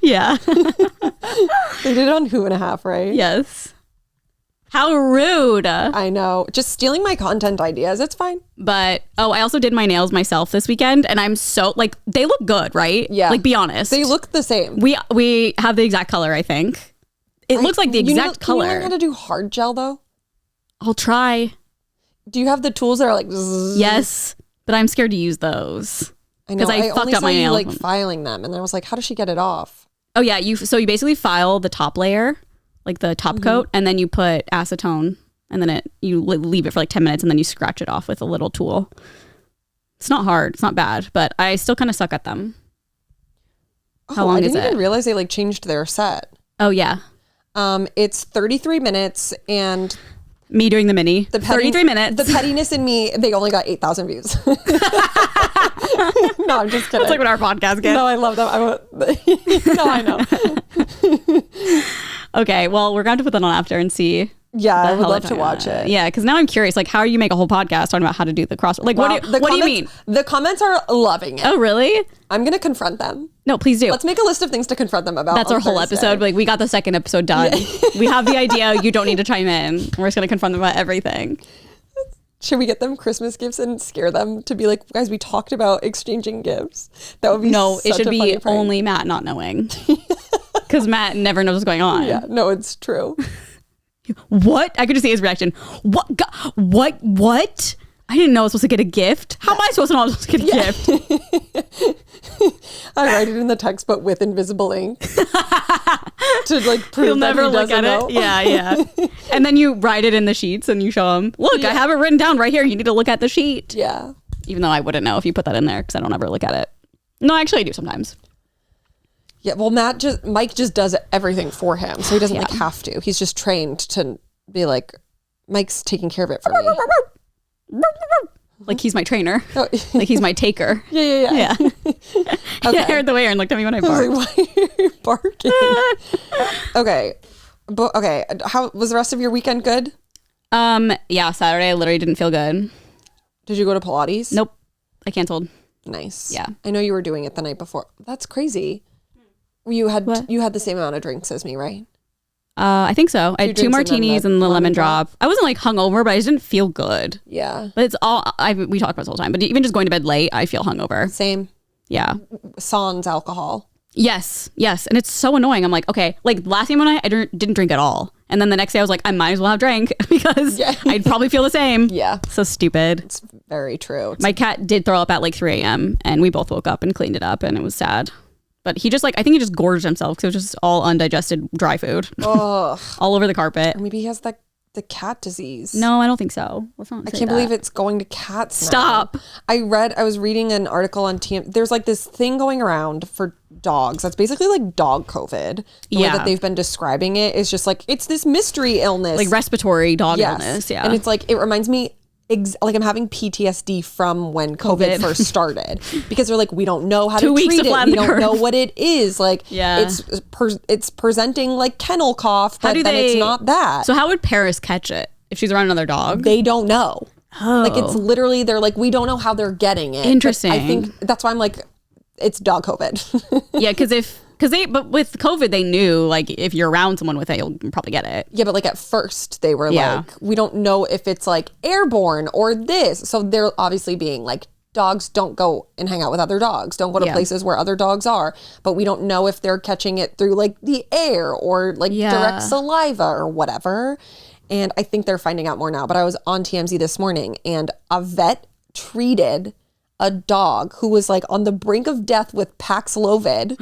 Yeah. They did it on Who and a Half, right? Yes. How rude. I know. Just stealing my content ideas. It's fine. But, I also did my nails myself this weekend and I'm so, like, they look good, right? Yeah. Like, be honest. They look the same. We have the exact color, I think. It looks like the exact color. Can you learn how to do hard gel, though? I'll try. Do you have the tools that are like... Zzz? Yes, but I'm scared to use those. I know. Because I fucked up my nails. Like filing them, and then I was like, how does she get it off? Oh, yeah. So you basically file the top layer, like the top coat, and then you put acetone. And then you leave it for like 10 minutes and then you scratch it off with a little tool. It's not hard. It's not bad, but I still kind of suck at them. How long is it? I didn't even realize they like changed their set. Oh, yeah. It's 33 minutes and... Me doing the mini. 33 minutes. The pettiness in me, they only got 8,000 views. No, I'm just kidding. That's like what our podcast gets. No, I love them. No, I know. Okay, well, we're going to put that on after and see. Yeah, I would love to watch it. Yeah, because now I'm curious, like, how do you make a whole podcast talking about how to do the crossword? Like, wow, what do you mean? The comments are loving it. Oh, really? I'm going to confront them. No, please do. Let's make a list of things to confront them about. That's our whole episode. Like, we got the second episode done. Yeah. We have the idea. You don't need to chime in. We're just going to confront them about everything. Should we get them Christmas gifts and scare them to be like, guys, we talked about exchanging gifts? That would be it should be only Matt not knowing. Because Matt never knows what's going on. Yeah, no, it's true. What? I could just see his reaction. What? What? I didn't know I was supposed to get a gift. How am I supposed to know I was supposed to get a gift? I write it in the text, but with invisible ink to like prove He'll that never he look doesn't at know. it. Yeah. And then you write it in the sheets and you show him. Look, I have it written down right here. You need to look at the sheet. Yeah. Even though I wouldn't know if you put that in there because I don't ever look at it. No, actually I do sometimes. Yeah, well, Mike just does everything for him, so he doesn't like have to. He's just trained to be like, Mike's taking care of it for me. Like he's my trainer. Oh. Like he's my taker. Yeah. Okay. I heard the way and looked at me when I barked. I was like, why are you barking? Okay. How was the rest of your weekend? Good? Yeah, Saturday I literally didn't feel good. Did you go to Pilates? Nope. I canceled. Nice. Yeah. I know you were doing it the night before. That's crazy. You had the same amount of drinks as me, right? I think so. I had 2 martinis and the lemon drop. I wasn't like hungover, but I just didn't feel good. Yeah. But it's all, we talk about this all the time, but even just going to bed late, I feel hungover. Same. Yeah. Sans alcohol. Yes. And it's so annoying. I'm like, okay, like last time when I didn't drink at all. And then the next day I was like, I might as well have drank because I'd probably feel the same. Yeah. So stupid. It's very true. My cat did throw up at like 3 a.m. and we both woke up and cleaned it up and it was sad. But he just like, I think he just gorged himself because it was just all undigested dry food. Ugh. All over the carpet. Or maybe he has the cat disease. No, I don't think so. Let's not I say can't that. believe it's going to cats now. Stop. I was reading an article on TM. There's like this thing going around for dogs that's basically like dog COVID. The way that they've been describing it is just like, it's this mystery illness. Like respiratory dog illness. Yeah. And it's like, it reminds me like I'm having PTSD from when COVID first started because they're like, we don't know how to treat it. We don't know what it is. Like, it's presenting like kennel cough, but then it's not that. So how would Paris catch it if she's around another dog? They don't know. Oh. Like it's literally, they're like, we don't know how they're getting it. Interesting. But I think that's why I'm like, it's dog COVID. Yeah, because if But with COVID, they knew like if you're around someone with it, you'll probably get it. Yeah, but like at first they were like, we don't know if it's like airborne or this. So they're obviously being like, dogs don't go and hang out with other dogs. Don't go to places where other dogs are. But we don't know if they're catching it through like the air or like direct saliva or whatever. And I think they're finding out more now. But I was on TMZ this morning and a vet treated a dog who was like on the brink of death with Paxlovid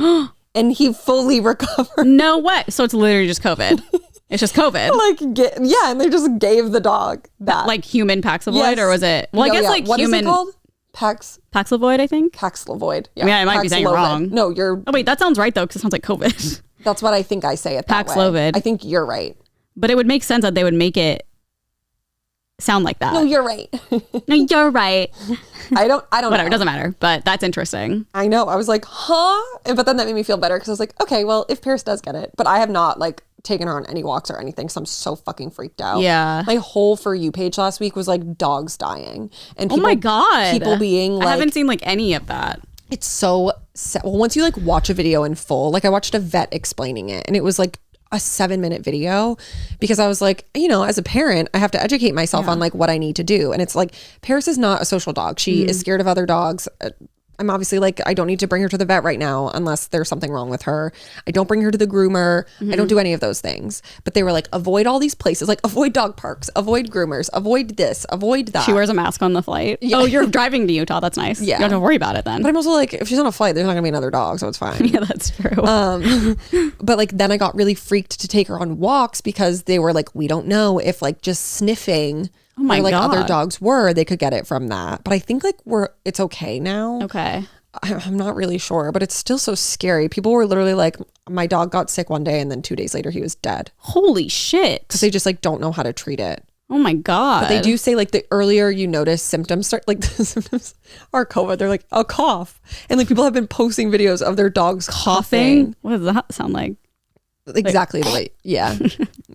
and he fully recovered. No way. So it's literally just COVID. It's just COVID. And they just gave the dog that. Like human Paxlovid or was it? Well, I guess like what human. Is it called? Paxlovid, I think. Paxlovid. Yeah. I mean, I might be saying it wrong. No, you're. Oh, wait, that sounds right though, because it sounds like COVID. That's what I think I say it that Paxlovid. way. I think you're right. But it would make sense that they would make it sound like that. No, you're right. No, you're right. I don't Whatever, know. it doesn't matter. But that's interesting. I know. I was like, huh? But then that made me feel better because I was like, okay, well, if Paris does get it. But I have not like taken her on any walks or anything. So I'm so fucking freaked out. Yeah. My whole For You page last week was like dogs dying. And oh my God. People being like. I haven't seen like any of that. It's so sad. Well, once you like watch a video in full, like I watched a vet explaining it and it was like a 7-minute video because I was like, you know, as a parent, I have to educate myself on like what I need to do. And it's like, Paris is not a social dog. She is scared of other dogs. I'm obviously like, I don't need to bring her to the vet right now unless there's something wrong with her. I don't bring her to the groomer. I don't do any of those things. But they were like, avoid all these places, like avoid dog parks, avoid groomers, avoid this, avoid that. She wears a mask on the flight. Yeah. Oh, you're driving to Utah. That's nice. Yeah. You don't have to worry about it then. But I'm also like, if she's on a flight, there's not gonna be another dog, so it's fine. Yeah, that's true. But like then I got really freaked to take her on walks because they were like, we don't know if like just sniffing or like other dogs they could get it from that. But I think like it's okay now. Okay. I'm not really sure, but it's still so scary. People were literally like, my dog got sick one day and then 2 days later he was dead. Holy shit. Because they just like don't know how to treat it. Oh my God. But they do say like the earlier you notice symptoms start, like the symptoms are COVID. They're like a cough. And like people have been posting videos of their dogs coughing. What does that sound like? Exactly the way. Yeah.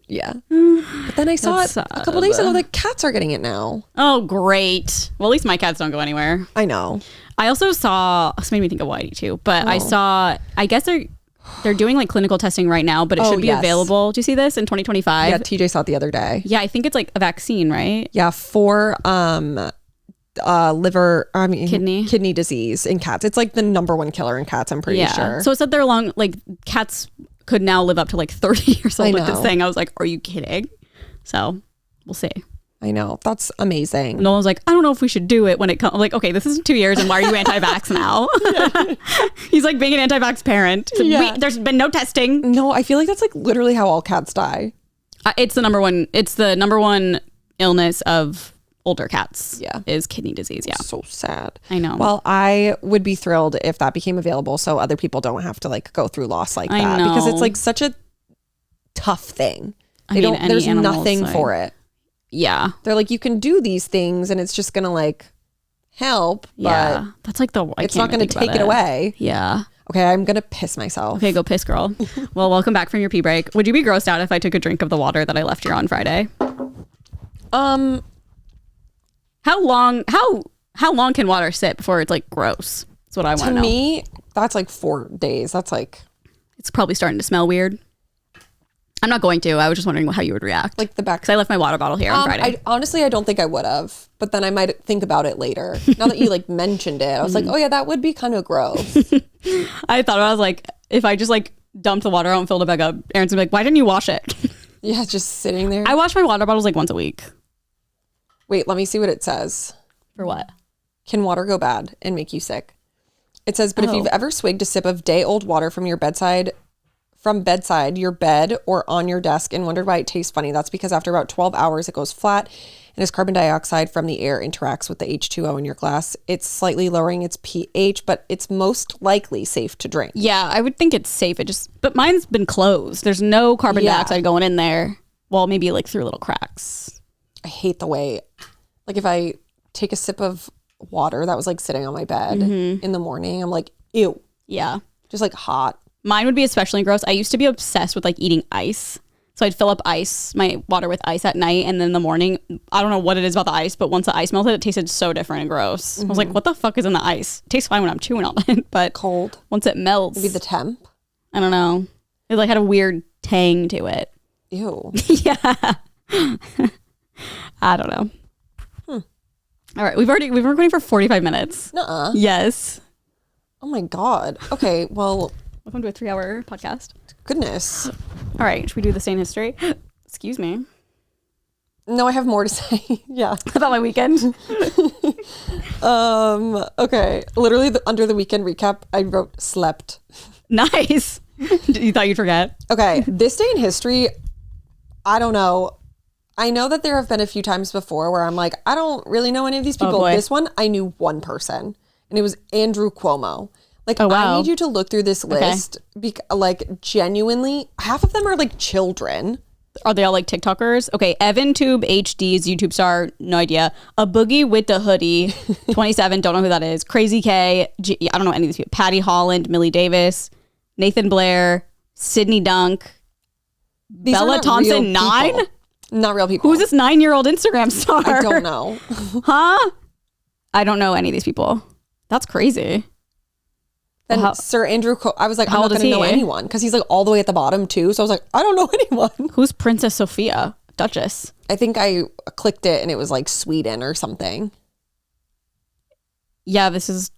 Yeah. But then I saw it a couple days ago that cats are getting it now. Oh, great. Well, at least my cats don't go anywhere. I know. I also saw, this made me think of Whitey too, but I saw, I guess they're doing like clinical testing right now, but it should be available. Do you see this in 2025? Yeah, TJ saw it the other day. Yeah, I think it's like a vaccine, right? Yeah, for kidney disease in cats. It's like the #1 killer in cats, I'm pretty sure. So it said cats could now live up to like 30 years old with this thing. I was like, are you kidding? So we'll see. I know. That's amazing. Nolan was like, I don't know if we should do it when it comes. I'm like, okay, this is 2 years and why are you anti-vax now? He's like being an anti-vax parent. So there's been no testing. No, I feel like that's like literally how all cats die. It's the number one illness of older cats. Yeah. Is kidney disease. Yeah. So sad. I know. Well, I would be thrilled if that became available so other people don't have to like go through loss like that. Because it's like such a tough thing. There's nothing for it. Yeah. They're like, you can do these things and it's just going to like help. Yeah. But that's like it's not going to take it away. Yeah. Okay. I'm going to piss myself. Okay. Go piss, girl. Well, welcome back from your pee break. Would you be grossed out if I took a drink of the water that I left here on Friday? How long can water sit before it's like gross? That's what I want to know. To me, that's like 4 days. That's like, it's probably starting to smell weird. I'm not going to. I was just wondering how you would react. Like the back. Because I left my water bottle here on Friday. Honestly, I don't think I would have. But then I might think about it later. Now that you like mentioned it, I was like, oh yeah, that would be kind of gross. I thought I was like, if I just like dumped the water out and filled it back up, Aaron's gonna be like, why didn't you wash it? Yeah, just sitting there. I wash my water bottles like once a week. Wait, let me see what it says. For what? Can water go bad and make you sick? It says, but if you've ever swigged a sip of day-old water from your bedside, your bed, or on your desk and wondered why it tastes funny, that's because after about 12 hours, it goes flat. And as carbon dioxide from the air interacts with the H2O in your glass, it's slightly lowering its pH, but it's most likely safe to drink. Yeah, I would think it's safe. But mine's been closed. There's no carbon dioxide going in there. Well, maybe like through little cracks. I hate the way, like if I take a sip of water that was like sitting on my bed in the morning, I'm like, ew. Yeah. Just like hot. Mine would be especially gross. I used to be obsessed with like eating ice. So I'd fill up my water with ice at night, and then in the morning, I don't know what it is about the ice, but once the ice melted, it tasted so different and gross. I was like, what the fuck is in the ice? It tastes fine when I'm chewing on it, but cold. Once it melts. Maybe the temp. I don't know. It like had a weird tang to it. Ew. Yeah. I don't know. All right, we've been recording for 45 minutes. Nuh-uh. Yes. Oh my God. Okay, well. Welcome to a 3-hour podcast. Goodness. All right, should we do the same history? Excuse me. No, I have more to say. Yeah. About my weekend. Okay. Literally under the weekend recap, I wrote slept. Nice. You thought you'd forget? Okay. This day in history, I don't know. I know that there have been a few times before where I'm like, I don't really know any of these people. boy. This one, I knew one person, and it was Andrew Cuomo. Like, Oh, wow. I need you to look through this list. Like, genuinely, half of them are like children. Are they all like TikTokers? Okay, Evan Tube HD's YouTube star, no idea. A Boogie with the Hoodie, 27, don't know who that is. Crazy K, I don't know any of these people. Patty Holland, Millie Davis, Nathan Blair, Sydney Dunk, These are Bella not Thompson, real 9? people. Not real people. Who's this 9-year-old Instagram star? I don't know. Huh? I don't know any of these people. That's crazy. Then Sir Andrew, I was like, I'm How not old is going to know he? anyone because he's like all the way at the bottom too. So I was like, I don't know anyone. Who's Princess Sophia? Duchess. I think I clicked it and it was like Sweden or something. Yeah, this is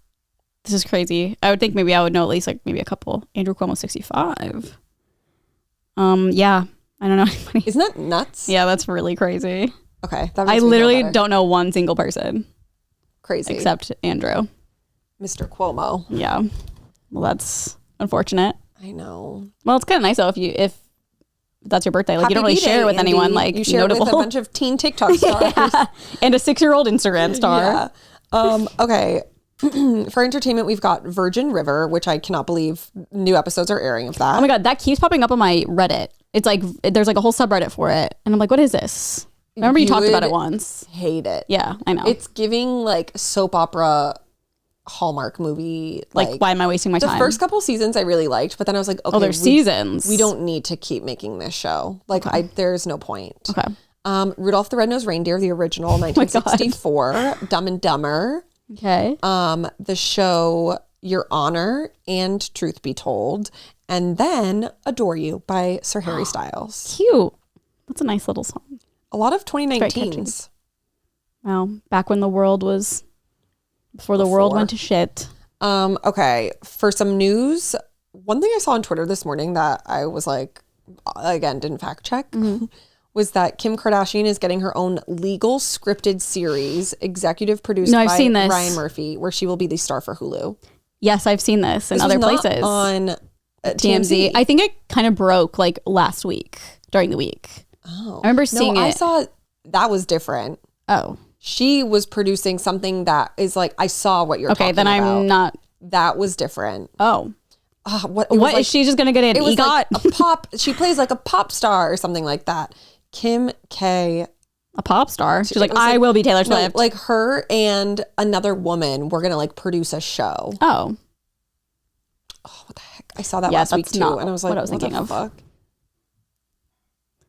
crazy. I would think maybe I would know at least like maybe a couple. Andrew Cuomo, 65. Yeah, I don't know anybody. Isn't that nuts? Yeah, that's really crazy. Okay. That I makes me feel literally better. don't know one single person Crazy. except Andrew. Mr. Cuomo. Yeah. Well, that's unfortunate. I know. Well, it's kind of nice though if that's your birthday. Like Happy you don't really B-Day, share it with Andy. anyone like you share notable. it with a bunch of teen TikTok stars. Yeah. And a 6-year-old Instagram star. Yeah. Okay. For entertainment, we've got Virgin River, which I cannot believe new episodes are airing of that. Oh my God, that keeps popping up on my Reddit. It's like, there's like a whole subreddit for it. And I'm like, what is this? I remember you talked about it once. Hate it. Yeah, I know. It's giving like soap opera Hallmark movie. like, why am I wasting my The time? first couple seasons I really liked, but then I was like, okay, there's seasons. We don't need to keep making this show. Like, there's no point. Okay. Rudolph the Red-Nosed Reindeer, the original, 1964. Dumb and Dumber. Okay. The show Your Honor and Truth Be Told, and then Adore You by Sir Harry Styles. Cute. That's a nice little song. A lot of very 2019s. Wow. Back when the world was, before the world went to shit. Okay, for some news, one thing I saw on Twitter this morning that I was like, again, didn't fact check, was that Kim Kardashian is getting her own legal scripted series, executive produced I've by seen this. Ryan Murphy, where she will be the star for Hulu. Yes, I've seen this in This other was not places. on TMZ. I think it kind of broke like last week, during the week. Oh. I remember seeing I it. saw that was different. Oh. She was producing something that is like, I saw what you're talking Okay, then about. I'm not. That was different. Oh. What What is she just going to get an It was EGOT? like a pop. She plays like a pop star or something like that. Kim K. A pop star? She's like, It was I will be Taylor No, Swift. like her and another woman were gonna like produce a show. Oh. Oh, what the heck? I saw that Yeah, last week that's too, not and I was like, what I was thinking the of. fuck?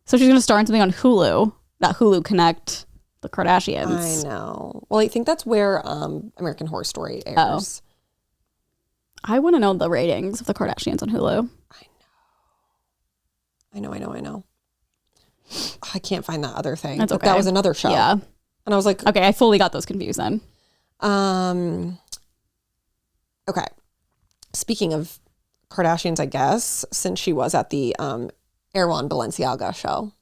So she's going to star in something on Hulu. That Hulu Connect, the Kardashians. I know. Well, I think that's where American Horror Story airs. I want to know the ratings of the Kardashians on Hulu. I know. I can't find that other thing. That's But okay. that was another show. Yeah. And I was like, Okay, I fully got those confused then. Okay. Speaking of Kardashians, I guess, since she was at the Erwan Balenciaga show.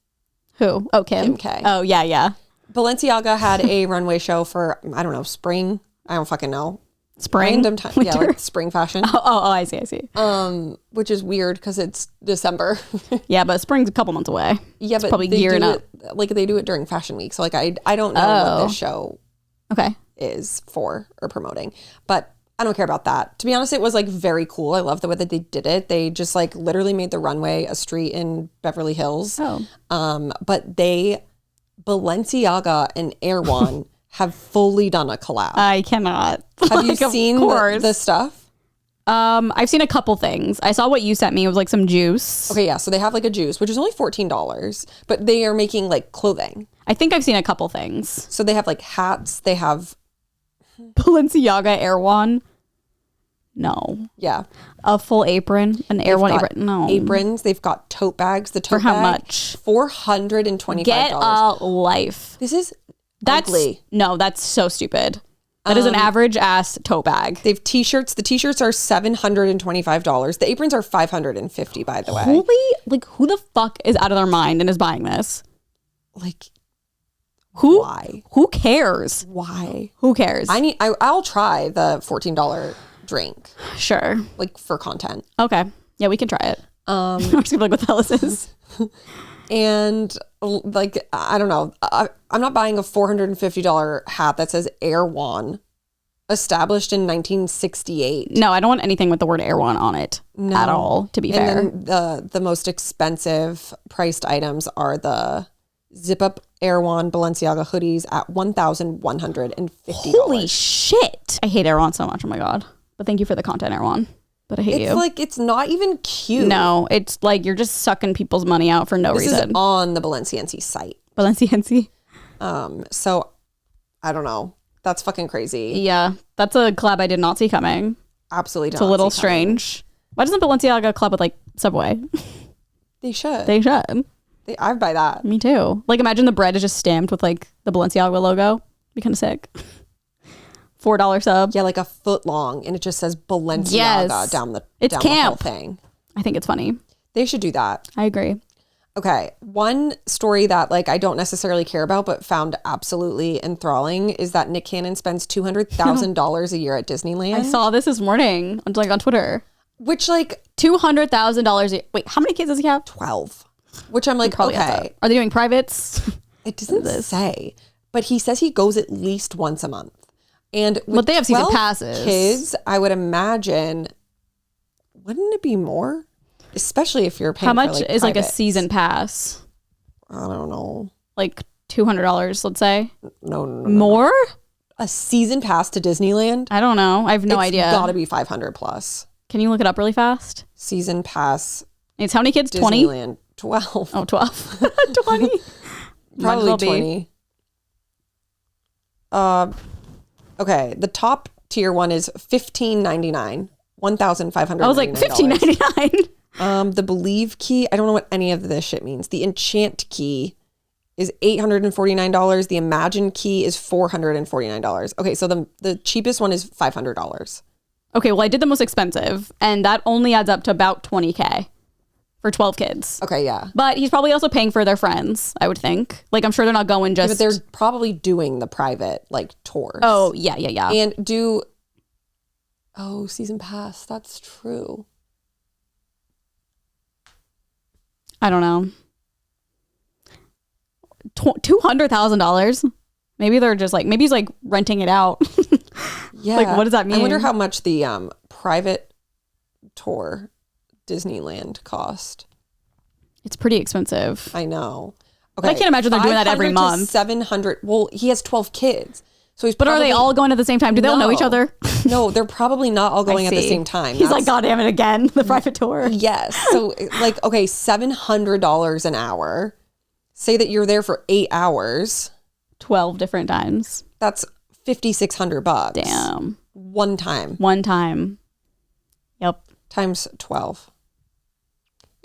Who? Oh, Kim. Kim K. Oh, yeah. Balenciaga had a runway show for, I don't know, spring. I don't fucking know. Spring? Random time. Yeah, Winter? like spring fashion. Oh, I see. Which is weird because it's December. Yeah, but spring's a couple months away. Yeah, It's but probably they gearing do up. it, like they do it during fashion week. So like I don't know what this show Okay. is for or promoting. But I don't care about that. To be honest, it was like very cool. I love the way that they did it. They just like literally made the runway a street in Beverly Hills. Oh. But Balenciaga and Erwan have fully done a collab. I cannot. Have you Like, of seen course. the stuff? I've seen a couple things. I saw what you sent me. It was like some juice. Okay, yeah. So they have like a juice, which is only $14, but they are making like clothing. I think I've seen a couple things. So they have like hats. They have Balenciaga Erwan. No. Yeah. A full apron, an Air One apron. No. Aprons. They've got tote bags. The tote For how bag, much? $425. Get a life. This is That's ugly. No, that's so stupid. That is an average ass tote bag. They have t-shirts. The t-shirts are $725. The aprons are $550, by the way. Holy, like, who the fuck is out of their mind and is buying this? Like, Who? why? Who cares? Why? Who cares? I'll try the $14 drink, Sure. like, for content. Okay. Yeah, we can try it. I'm just gonna be like, what the hell is this? And like, I don't know. I'm not buying a $450 hat that says Air One, established in 1968. No, I don't want anything with the word Air One on it at all, to be fair. And then the most expensive priced items are the zip up Air One Balenciaga hoodies at $1,150. Holy shit. I hate Air One so much. Oh my God. But thank you for the content, Air One. But I hate you. It's like, it's not even cute. No, it's like you're just sucking people's money out for no This reason. is on the Balenciennes site. Balenciennes. So I don't know. That's fucking crazy. Yeah, that's a collab I did not see coming. Absolutely. It's a little strange. Why doesn't Balenciaga collab with like Subway? They should. They should. I'd buy that. Me too. Like, imagine the bread is just stamped with like the Balenciaga logo. Be kind of sick. $4 sub. Yeah, like a foot long, and it just says Balenciaga Yes. down the It's down camp. the whole thing. I think it's funny. They should do that. I agree. Okay, one story that like I don't necessarily care about, but found absolutely enthralling is that Nick Cannon spends $200,000 a year at Disneyland. I saw this morning on like on Twitter. Which like $200,000. Wait, how many kids does he have? 12. Which I'm like, Probably has okay, that. Are they doing privates? it doesn't say, but he says he goes at least once a month. And with But they have season 12 passes. kids, I would imagine, wouldn't it be more? Especially if you're paying How much for, like, is like a privates. season pass? I don't know. Like $200, let's say. No. More? A season pass to Disneyland? I don't know. I have no idea. It's gotta be 500 plus. Can you look it up really fast? Season pass It's how many kids? 20? Disneyland. 12. Oh, 12. 20? Probably Might as well be. 20. Okay, the top tier one is $15.99. $1,500. I was like $15.99. The Believe key, I don't know what any of this shit means. The Enchant key is $849. The Imagine key is $449. Okay, so the cheapest one is $500. Okay, well, I did the most expensive, and that only adds up to about $20K for 12 kids. Okay, yeah. But he's probably also paying for their friends, I would think. Like, I'm sure they're not going just... But they're probably doing the private, like, tours. Oh, yeah. And season pass. That's true. I don't know. $200,000? Maybe they're just like... Maybe he's, like, renting it out. Yeah. Like, what does that mean? I wonder how much the private tour Disneyland cost. It's pretty expensive. I know. Okay. I can't imagine they're doing that every month. 700. Well, he has 12 kids. So he's But are they all going at the same time? Do they all know each other? No, they're probably not all going at the same time. He's like, God damn it again, the private tour. Yes. So like, okay, $700 an hour. Say that you're there for 8 hours. 12 different times. That's $5,600. Damn. One time. Yep. Times 12.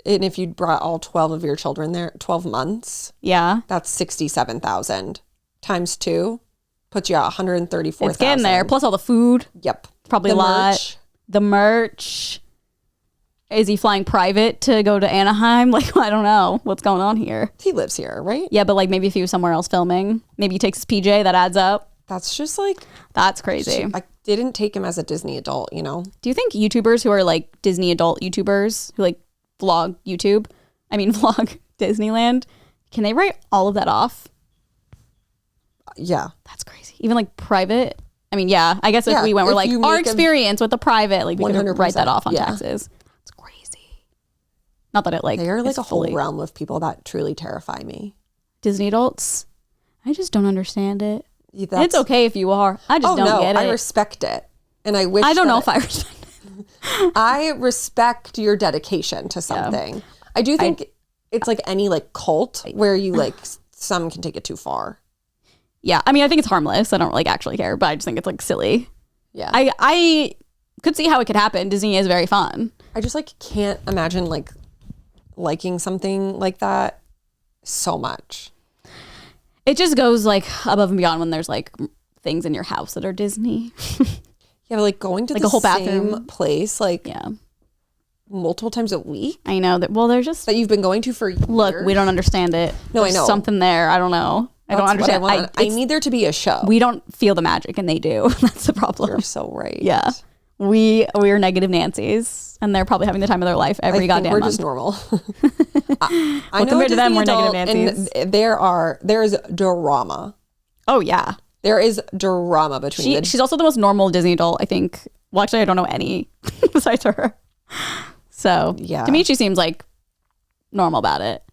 And if you brought all 12 of your children there, 12 months. Yeah. That's 67,000 times 2 puts you at 134,000. It's getting there. Plus all the food. Yep. Probably The a lot. merch. The merch. Is he flying private to go to Anaheim? Like, I don't know what's going on here. He lives here, right? Yeah, but like maybe if he was somewhere else filming, maybe he takes his PJ, that adds up. That's just like, That's crazy. I didn't take him as a Disney adult, you know? Do you think YouTubers who are like Disney adult YouTubers who like vlog vlog Disneyland, can they write all of that off? Yeah. That's crazy. Even like private. I mean, yeah, I guess if Yeah, we went, we're if like you our make experience with the private, like we could 100%, write that off on yeah. taxes. It's crazy. Not that it like They're like is a whole fully realm of people that truly terrify me. Disney adults. I just don't understand it. That's- It's okay if you are. I just don't get it. I respect it. And I wish I don't know that if I respect it. I respect your dedication to something. I do think it's like any like cult where you like some can take it too far. Yeah, I mean, I think it's harmless. I don't like actually care, but I just think it's like silly. Yeah. I could see how it could happen. Disney is very fun. I just like can't imagine like liking something like that so much. It just goes like above and beyond when there's like things in your house that are Disney. Yeah, but like going to like the a whole same bathroom place like yeah, multiple times a week I know that. Well, there's just that you've been going to for years. look, we don't understand it. No, There's I know. something there. I don't know. I don't That's what understand. I need there to be a show. We don't feel the magic, and they do. That's the problem. You're so right. Yeah, we are negative Nancy's, and they're probably having the time of their life every goddamn we're month. just normal. I Well, know compared to them, Disney we're adult, negative Nancy's. and there is drama. Oh yeah, There is drama between she's also the most normal Disney adult, I think. Well, actually, I don't know any besides her. So Yeah. to me, she seems like normal about it.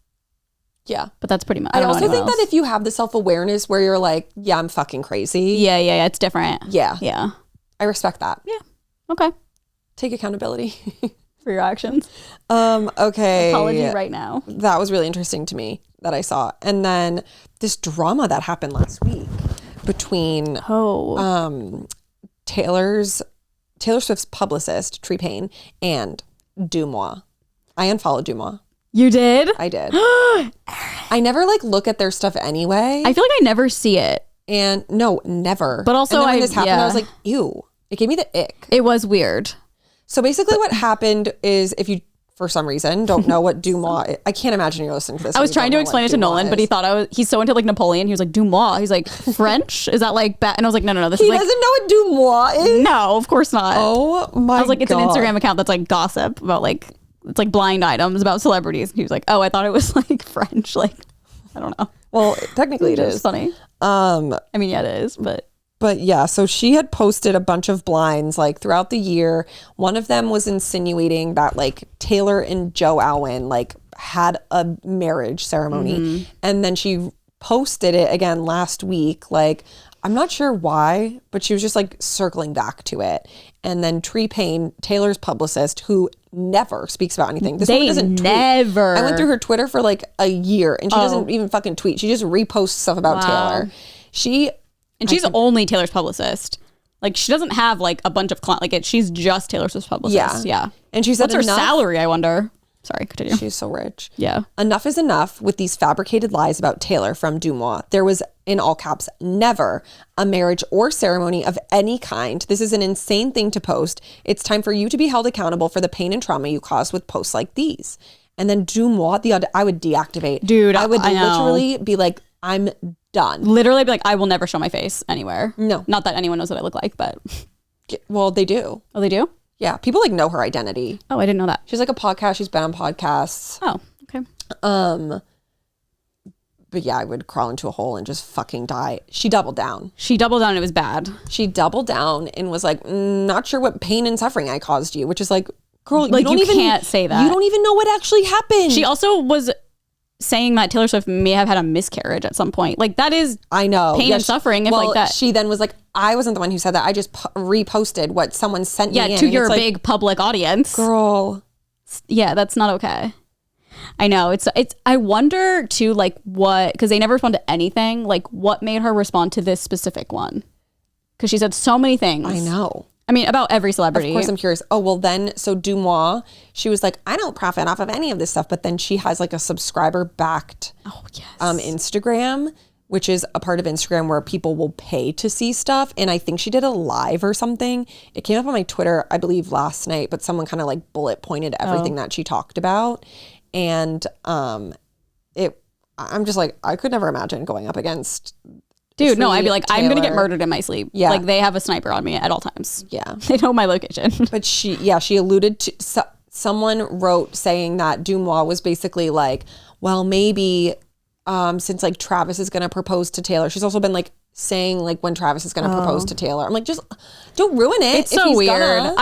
Yeah. But that's pretty much. I don't know also think anyone that else. if you have the self-awareness where you're like, yeah, I'm fucking crazy. Yeah, it's different. Yeah. Yeah. I respect that. Yeah. Okay. Take accountability. For your actions. Okay. Apology right now. That was really interesting to me that I saw. And then this drama that happened last week between Taylor Swift's publicist, Tree Payne, and Dumois. I unfollowed Dumois. You did? I did. I never like look at their stuff anyway. I feel like I never see it. And no, never. But also and then when I- this happened, yeah. I was like, ew. It gave me the ick. It was weird. So basically what happened is if you, for some reason, don't know what Dumois is, I can't imagine you're listening to this. I was trying to explain it to Nolan, but he thought he's so into like Napoleon. He was like, Dumois. He's like, French? Is that like bad? And I was like, no. This He is like, doesn't know what Dumois is? no, of course not. Oh my God. I was like, it's an Instagram account that's like gossip about like, it's like blind items about celebrities. And he was like, oh, I thought it was like French. Like, I don't know. Well, technically it It's is. funny. I mean, yeah, it is, but. But yeah, so she had posted a bunch of blinds like throughout the year. One of them was insinuating that like Taylor and Joe Alwyn like had a marriage ceremony. And then she posted it again last week. Like, I'm not sure why, but she was just like circling back to it. And then Tree Payne, Taylor's publicist, who never speaks about anything. This woman doesn't tweet. Never. I went through her Twitter for like a year and she doesn't even fucking tweet. She just reposts stuff about Taylor. And she's only Taylor's publicist. Like, she doesn't have like a bunch of clients. Like, she's just Taylor Swift's publicist. Yeah. And she said, what's her salary, I wonder? Sorry, continue. She's so rich. Yeah. Enough is enough with these fabricated lies about Taylor from Dumois. There was, in all caps, never a marriage or ceremony of any kind. This is an insane thing to post. It's time for you to be held accountable for the pain and trauma you caused with posts like these. And then Dumois, I would deactivate. Dude, I would I know. literally be like, I'm done. Literally be like, I will never show my face anywhere. No. Not that anyone knows what I look like, but. Well, they do. Oh, they do? Yeah. People like know her identity. Oh, I didn't know that. She's like a podcast. She's been on podcasts. Oh, okay. But yeah, I would crawl into a hole and just fucking die. She doubled down. She doubled down. It was bad. She doubled down and was like, not sure what pain and suffering I caused you, which is like, girl, Like, you can't say that. You don't even know what actually happened. She also was saying that Taylor Swift may have had a miscarriage at some point. Like, that is I know. pain and suffering if like that. She then was like, I wasn't the one who said that. I just reposted what someone sent me in. To And your it's like, big public audience. girl. Yeah, that's not okay. I know. It's I wonder too, like what, because they never respond to anything. Like, what made her respond to this specific one? Because she said so many things. I know. I mean, about every celebrity. Of course, I'm curious. Oh, well then, so Dumois, she was like, I don't profit off of any of this stuff. But then she has like a subscriber backed Instagram, which is a part of Instagram where people will pay to see stuff. And I think she did a live or something. It came up on my Twitter, I believe last night, but someone kind of like bullet pointed everything that she talked about. And I'm just like, I could never imagine going up against Dude, no, I'd be like, I'm going to get Taylor. murdered in my sleep. Yeah. Like, they have a sniper on me at all times. Yeah. They know my location. But she alluded to, someone wrote saying that Dumois was basically like, well, maybe since like Travis is going to propose to Taylor. She's also been like saying like when Travis is going to propose to Taylor. I'm like, just don't ruin it. It's so weird.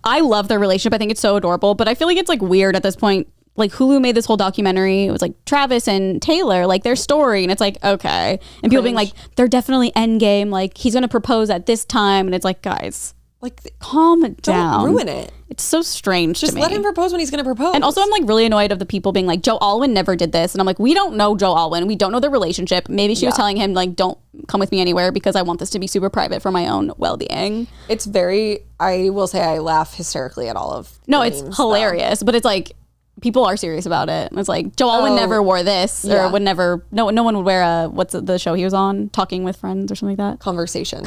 I love their relationship. I think it's so adorable, but I feel like it's like weird at this point. Like, Hulu made this whole documentary. It was like Travis and Taylor, like their story. And it's like, okay. And people being like, they're definitely endgame. Like, he's going to propose at this time. And it's like, guys, Like, calm don't down. ruin it. It's so strange to me. Just let him propose when he's going to propose. And also, I'm like really annoyed of the people being like, Joe Alwyn never did this. And I'm like, we don't know Joe Alwyn. We don't know their relationship. Maybe she was telling him like, don't come with me anywhere because I want this to be super private for my own well-being. It's very, I will say I laugh hysterically at all of No, it's hilarious. But it's like, people are serious about it. It's like, Joe Alwyn never wore this or would never, no one would wear what's the show he was on? Talking with Friends or something like that? Conversation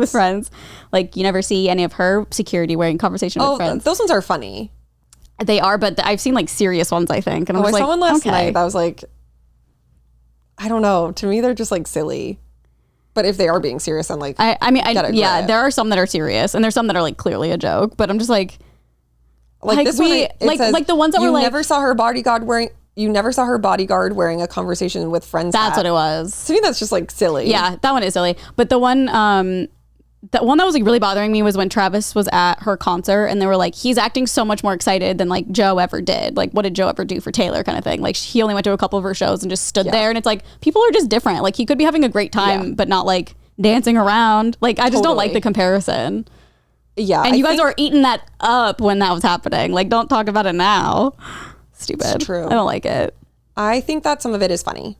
with friends. Like, you never see any of her security wearing Conversation with Friends. Those ones are funny. They are, but I've seen like serious ones, I think. And I saw one last night that was like, I don't know. To me, they're just like silly. But if they are being serious, I'm like, I mean, there are some that are serious and there's some that are like clearly a joke, but I'm just like, like this one, like the ones that were like, you never saw her bodyguard wearing a Conversation with Friends that's hat. what it was. To me, that's just like silly. Yeah, that one is silly. But the one that was like really bothering me was when Travis was at her concert and they were like, he's acting so much more excited than like Joe ever did. Like, what did Joe ever do for Taylor kind of thing? Like, he only went to a couple of her shows and just stood there. And it's like, people are just different. Like, he could be having a great time, but not like dancing around. Like, I just don't like the comparison. Yeah. And you guys were eating that up when that was happening. Like, don't talk about it now. Stupid. It's true. I don't like it. I think that some of it is funny.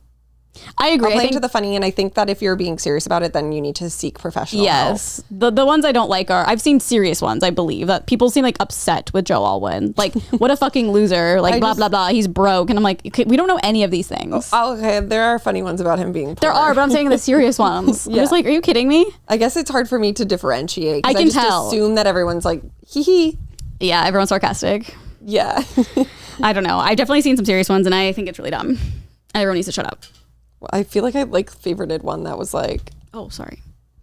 I agree. I'll play into the funny, and I think that if you're being serious about it, then you need to seek professional help. The ones I don't like are, I've seen serious ones, I believe, that people seem like upset with Joe Alwyn. Like, what a fucking loser. Like, blah, blah, blah. He's broke. And I'm like, okay, we don't know any of these things. Oh, okay, there are funny ones about him being poor. There are, but I'm saying the serious ones. I'm just like, are you kidding me? I guess it's hard for me to differentiate. I can tell. Assume that everyone's like, hee hee. Yeah, everyone's sarcastic. Yeah. I don't know. I've definitely seen some serious ones, and I think it's really dumb. Everyone needs to shut up. I feel like I like favorited one that was like, oh, sorry.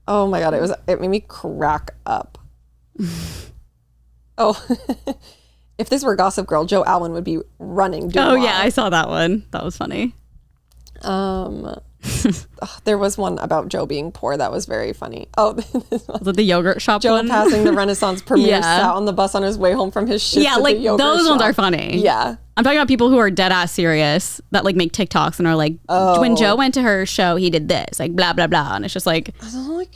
Oh my God. It made me crack up. Oh, if this were Gossip Girl, Joe Alwyn would be running. Oh yeah. I saw that one. That was funny. There was one about Joe being poor that was very funny. Oh, was it the yogurt shop Joe one? passing the Renaissance premiere sat on the bus on his way home from his shift. Yeah, like those ones are funny. Yeah. I'm talking about people who are dead ass serious that like make TikToks and are like, when Joe went to her show, he did this, like blah, blah, blah. And it's just like,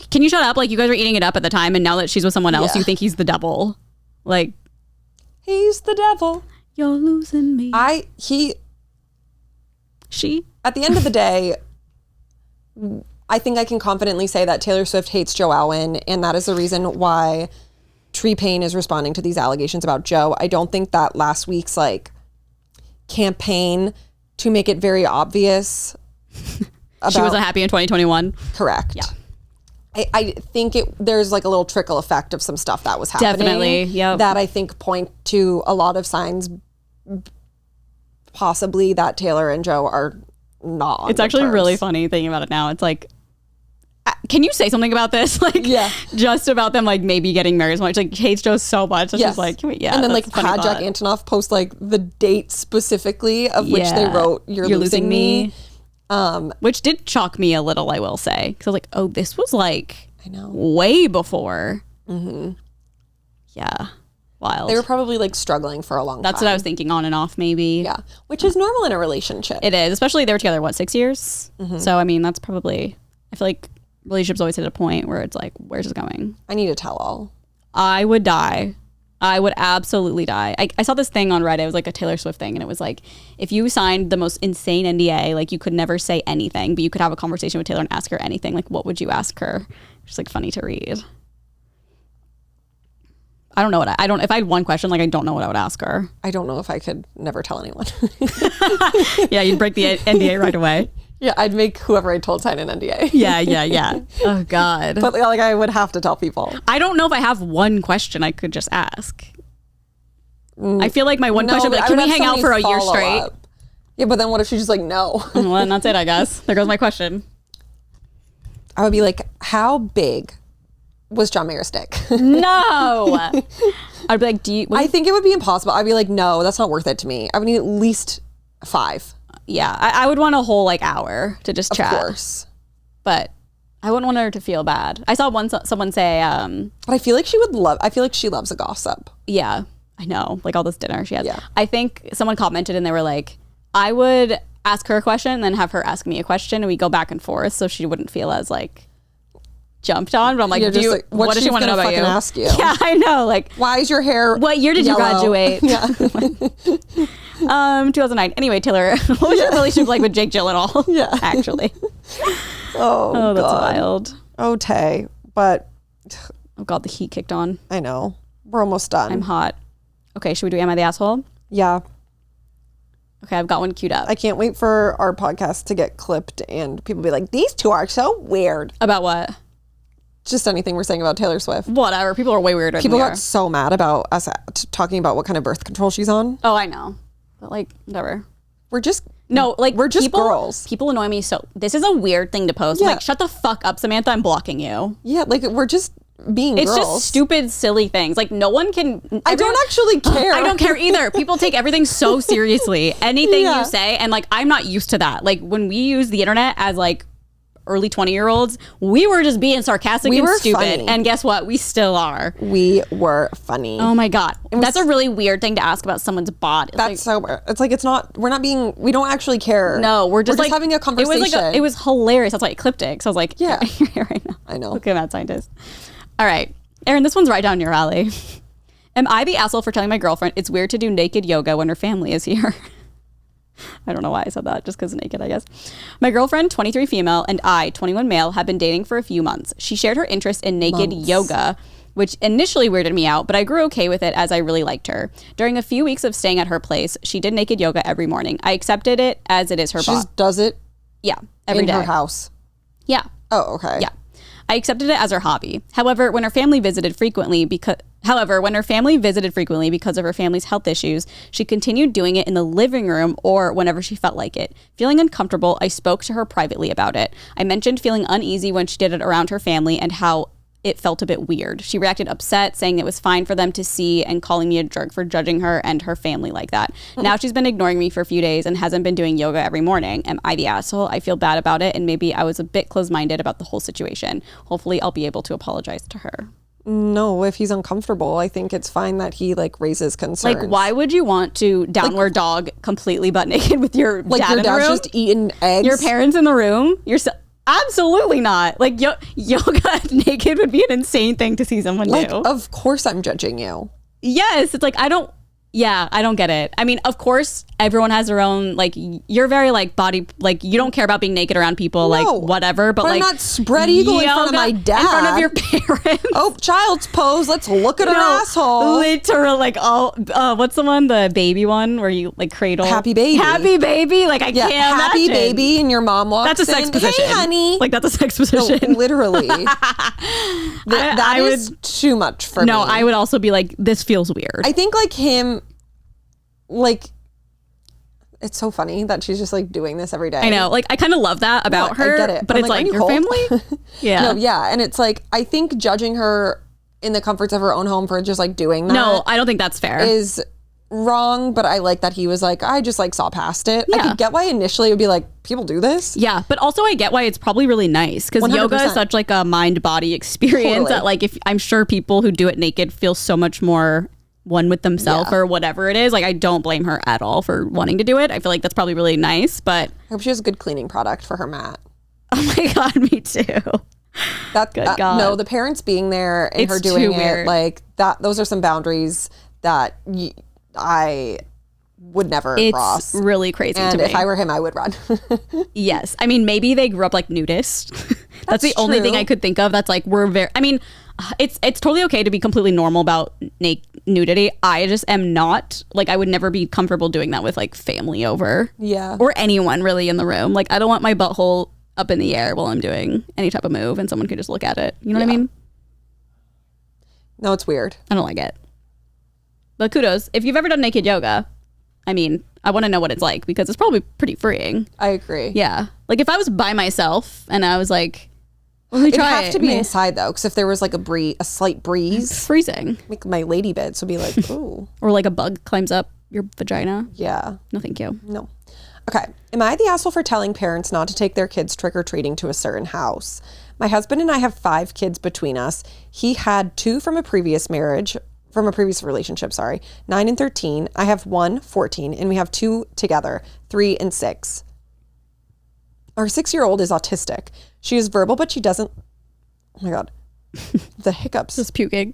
can you shut up? Like, you guys are eating it up at the time. And now that she's with someone else, you think he's the devil. Like, he's the devil. You're losing me. She. At the end of the day, I think I can confidently say that Taylor Swift hates Joe Alwyn, and that is the reason why Tree Payne is responding to these allegations about Joe. I don't think that last week's like campaign to make it very obvious she wasn't happy in 2021. Correct. Yeah. I think there's like a little trickle effect of some stuff that was happening. Definitely, yeah. That I think point to a lot of signs, possibly that Taylor and Joe are not on It's actually terms. Really funny thinking about it now. It's like, can you say something about this? Like, just about them like maybe getting married so much. Like, hates Joe so much. It's just like, and then like had Jack Antonoff post like the date specifically of which they wrote, "You're losing me." Which did shock me a little, I will say, because I was like, oh, this was like, I know, way before. Mm-hmm. Yeah. Wild. They were probably like struggling for a long time. That's what I was thinking, on and off maybe. Yeah. Which is normal in a relationship. It is, especially they were together, 6 years? Mm-hmm. So, I mean, that's probably, I feel like relationships always hit a point where it's like, where's this going? I need a tell all. I would die. I would absolutely die. I saw this thing on Reddit. It was like a Taylor Swift thing. And it was like, if you signed the most insane NDA, like you could never say anything, but you could have a conversation with Taylor and ask her anything. Like, what would you ask her? Just like funny to read. I don't know what if I had one question, like I don't know what I would ask her. I don't know if I could never tell anyone. Yeah, you'd break the NDA right away. Yeah, I'd make whoever I told sign an NDA. Yeah. Oh God. But like I would have to tell people. I don't know if I have one question I could just ask. I feel like my one question would be like, can we hang out for a year straight? Yeah, but then what if she's just like, no? Well, then that's it, I guess. There goes my question. I would be like, how big was John Mayer's dick? No. I'd be like, I think it would be impossible. I'd be like, no, that's not worth it to me. I would need at least 5. Yeah, I would want a whole like hour to just chat. Of course. But I wouldn't want her to feel bad. I saw someone say... but I feel like she loves a gossip. Yeah, I know. Like all this dinner she has. Yeah. I think someone commented and they were like, I would ask her a question and then have her ask me a question and we go back and forth so she wouldn't feel as like... jumped on, but I'm like, You're just like, what does she want to know about you? Ask you? Yeah, I know. Like, why is your hair what year did yellow? you graduate? Yeah. 2009. Anyway, Taylor, what was your relationship like with Jake Gyllenhaal? Yeah. Actually. Oh, That's God. wild. Oh, Tay. But Oh God, the heat kicked on. I know. We're almost done. I'm hot. Okay, should we do Am I the Asshole? Yeah. Okay, I've got one queued up. I can't wait for our podcast to get clipped and people be like, these two are so weird. About what? Just anything we're saying about Taylor Swift. Whatever. People are way weirder People than we got are. so mad about us talking about what kind of birth control she's on. Oh, I know. But like, whatever. We're just We're just girls. People annoy me so. This is a weird thing to post. Yeah. I'm like, shut the fuck up, Samantha. I'm blocking you. Yeah, like we're just being It's girls. just stupid, silly things. Like no one can. I don't actually care. I don't care either. People take everything so seriously. Anything Yeah. you say, and like I'm not used to that. Like when we use the internet as like early 20-year-olds, we were just being sarcastic and were stupid. funny. And guess what? We still are. We were funny. Oh my God. That's a really weird thing to ask about someone's body. That's so weird. It's like we don't actually care. No, we're just like having a conversation. It was hilarious. That's why I clipped it. Because I was like, Yeah. you're here right now. I know. Look at Mad Scientist. All right. Erin, this one's right down your alley. Am I the asshole for telling my girlfriend it's weird to do naked yoga when her family is here? I don't know why I said that, just because naked, I guess. My girlfriend, 23 female, and I, 21 male, have been dating for a few months. She shared her interest in naked yoga, which initially weirded me out, but I grew okay with it as I really liked her. During a few weeks of staying at her place, she did naked yoga every morning. I accepted it as it is her She body. just does it Yeah, every day. in her house. Yeah. Oh, okay. Yeah. I accepted it as her hobby. However, when her family visited frequently because of her family's health issues, she continued doing it in the living room or whenever she felt like it. Feeling uncomfortable, I spoke to her privately about it. I mentioned feeling uneasy when she did it around her family and how it felt a bit weird. She reacted upset, saying it was fine for them to see and calling me a jerk for judging her and her family like that. Now she's been ignoring me for a few days and hasn't been doing yoga every morning. Am I the asshole? I feel bad about it and maybe I was a bit closed-minded about the whole situation. Hopefully I'll be able to apologize to her. No, if he's uncomfortable, I think it's fine that he like raises concerns. Like, why would you want to downward dog completely butt naked with your Like dad your in the dad's room? just eating eggs. Your parents in the room? Absolutely not. Like yoga naked would be an insane thing to see someone like, do. of course I'm judging you. Yes, it's like I don't get it. I mean, of course, everyone has their own, like, you're very, like, body, like, you don't care about being naked around people, like, whatever, but like, I'm not spread eagle in front of my dad. In front of your parents. Oh, child's pose. Let's look at her asshole. Literal, like, what's the one, the baby one, where you, like, cradle? Happy baby. Happy baby, like, I can't happy imagine. baby, and your mom walks in. That's a sex position. Hey, honey. Like, that's a sex position. No, literally. That is too much for me. No, I would also be like, this feels weird. I think, like, him... Like, it's so funny that she's just like doing this every day. I know. Like, I kind of love that about her. I get it. But I'm it's like, like, are your you family? Yeah. No, yeah. And it's like, I think judging her in the comforts of her own home for just like doing that. No, I don't think that's fair. Is wrong, but I like that he was like, I just like saw past it. I Yeah. could get why initially it would be like, people do this. Yeah, but also I get why it's probably really nice because yoga is 100%. such like a mind-body experience Totally. that like if I'm sure people who do it naked feel so much more one with themselves or whatever it is. Like I don't blame her at all for wanting to do it. I feel like that's probably really nice, but I hope she has a good cleaning product for her mat. oh my God, me too. That Good God. No, the parents being there and It's her doing too it weird. like that. Those are some boundaries that I would never It's cross. really crazy And to me. if I were him, I would run. Yes. I mean, maybe they grew up like nudist. That's the only thing true. I could think of that's like, we're very, I mean, it's totally okay to be completely normal about nudity. I just am not, like, I would never be comfortable doing that with like family over. Yeah. Or anyone really in the room. Like, I don't want my butthole up in the air while I'm doing any type of move and someone could just look at it. You know what I mean? No, it's weird. I don't like it. But kudos. If you've ever done naked yoga, I mean, I want to know what it's like because it's probably pretty freeing. I agree. Yeah. Like if I was by myself and I was like, let me It'd try have to be Meh. inside though, because if there was like a slight breeze, It's freezing. like my lady bits would be like, ooh, Or like a bug climbs up your vagina. yeah, No, thank you. no. Okay, am I the asshole for telling parents not to take their kids trick-or-treating to a certain house? My husband and I have 5 kids between us. He had 2 from a previous relationship, 9 and 13. I have 1, 14, and we have 2 together, 3 and 6. Our 6-year-old is autistic. She is verbal, but she doesn't Oh my God. The hiccups. Just puking.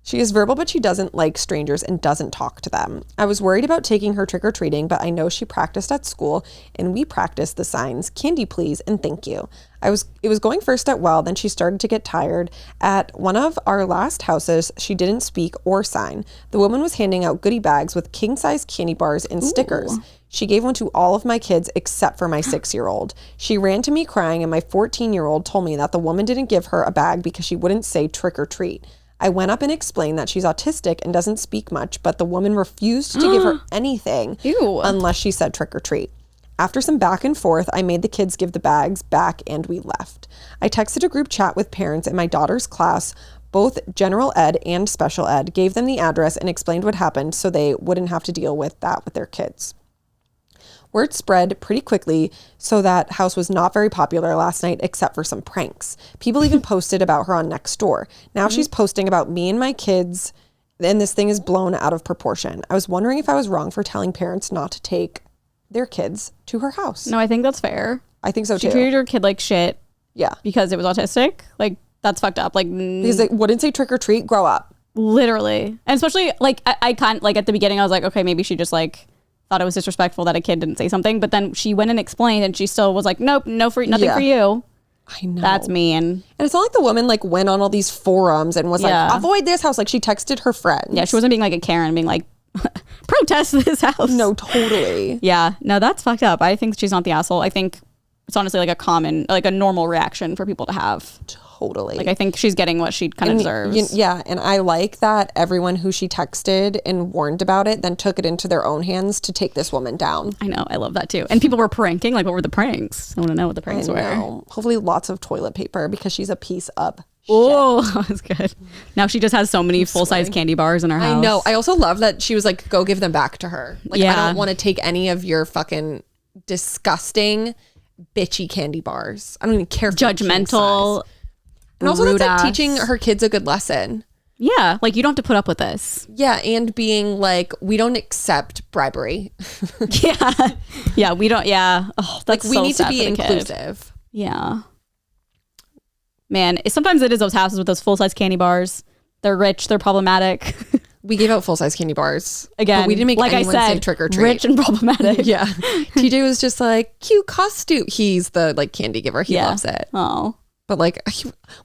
She is verbal, but she doesn't like strangers and doesn't talk to them. I was worried about taking her trick-or-treating, but I know she practiced at school, and we practiced the signs, candy please and thank you. It was going first at well, then she started to get tired. At one of our last houses, she didn't speak or sign. The woman was handing out goodie bags with king-size candy bars and stickers. She gave one to all of my kids except for my 6-year-old. She ran to me crying, and my 14-year-old told me that the woman didn't give her a bag because she wouldn't say trick or treat. I went up and explained that she's autistic and doesn't speak much, but the woman refused to give her anything unless she said trick or treat. After some back and forth, I made the kids give the bags back and we left. I texted a group chat with parents in my daughter's class, both general ed and special ed, gave them the address and explained what happened so they wouldn't have to deal with that with their kids. Word spread pretty quickly, so that house was not very popular last night except for some pranks. People even posted about her on Nextdoor. Now she's posting about me and my kids, and this thing is blown out of proportion. I was wondering if I was wrong for telling parents not to take their kids to her house. No, I think that's fair. I think so too. She treated her kid like shit. Yeah. Because it was autistic. Like, that's fucked up. Like, because they wouldn't say trick or treat, grow up. Literally. And especially, like, I can't, like, at the beginning, I was like, okay, maybe she just, like, thought it was disrespectful that a kid didn't say something, but then she went and explained, and she still was like, nope, nothing for you. I know. That's mean. And it's not like the woman like went on all these forums and was like, avoid this house. Like she texted her friends. Yeah, she wasn't being like a Karen, being like, protest this house. No, totally. Yeah, no, that's fucked up. I think she's not the asshole. I think it's honestly like a common, like a normal reaction for people to have. Totally. Like I think she's getting what she kind of deserves. Yeah, and I like that everyone who she texted and warned about it then took it into their own hands to take this woman down. I know, I love that too. And people were pranking. Like, what were the pranks? I want to know what the pranks were. Hopefully lots of toilet paper because she's a piece of shit. Oh, that's good. Now she just has so many full-size candy bars in her house. I know. I also love that she was like, go give them back to her. Like, I don't want to take any of your fucking disgusting, bitchy candy bars. I don't even care. Judgmental. And also that's like teaching her kids a good lesson. Yeah, like you don't have to put up with this. Yeah, and being like, we don't accept bribery. Yeah, we don't. Yeah, oh, that's like we need to be inclusive. Yeah, man. Sometimes it is those houses with those full size candy bars. They're rich. They're problematic. We gave out full size candy bars again. But we didn't make like anyone say trick or treat. Rich and problematic. Yeah, TJ was just like cute costume. He's the like candy giver. He loves it. Oh. But like,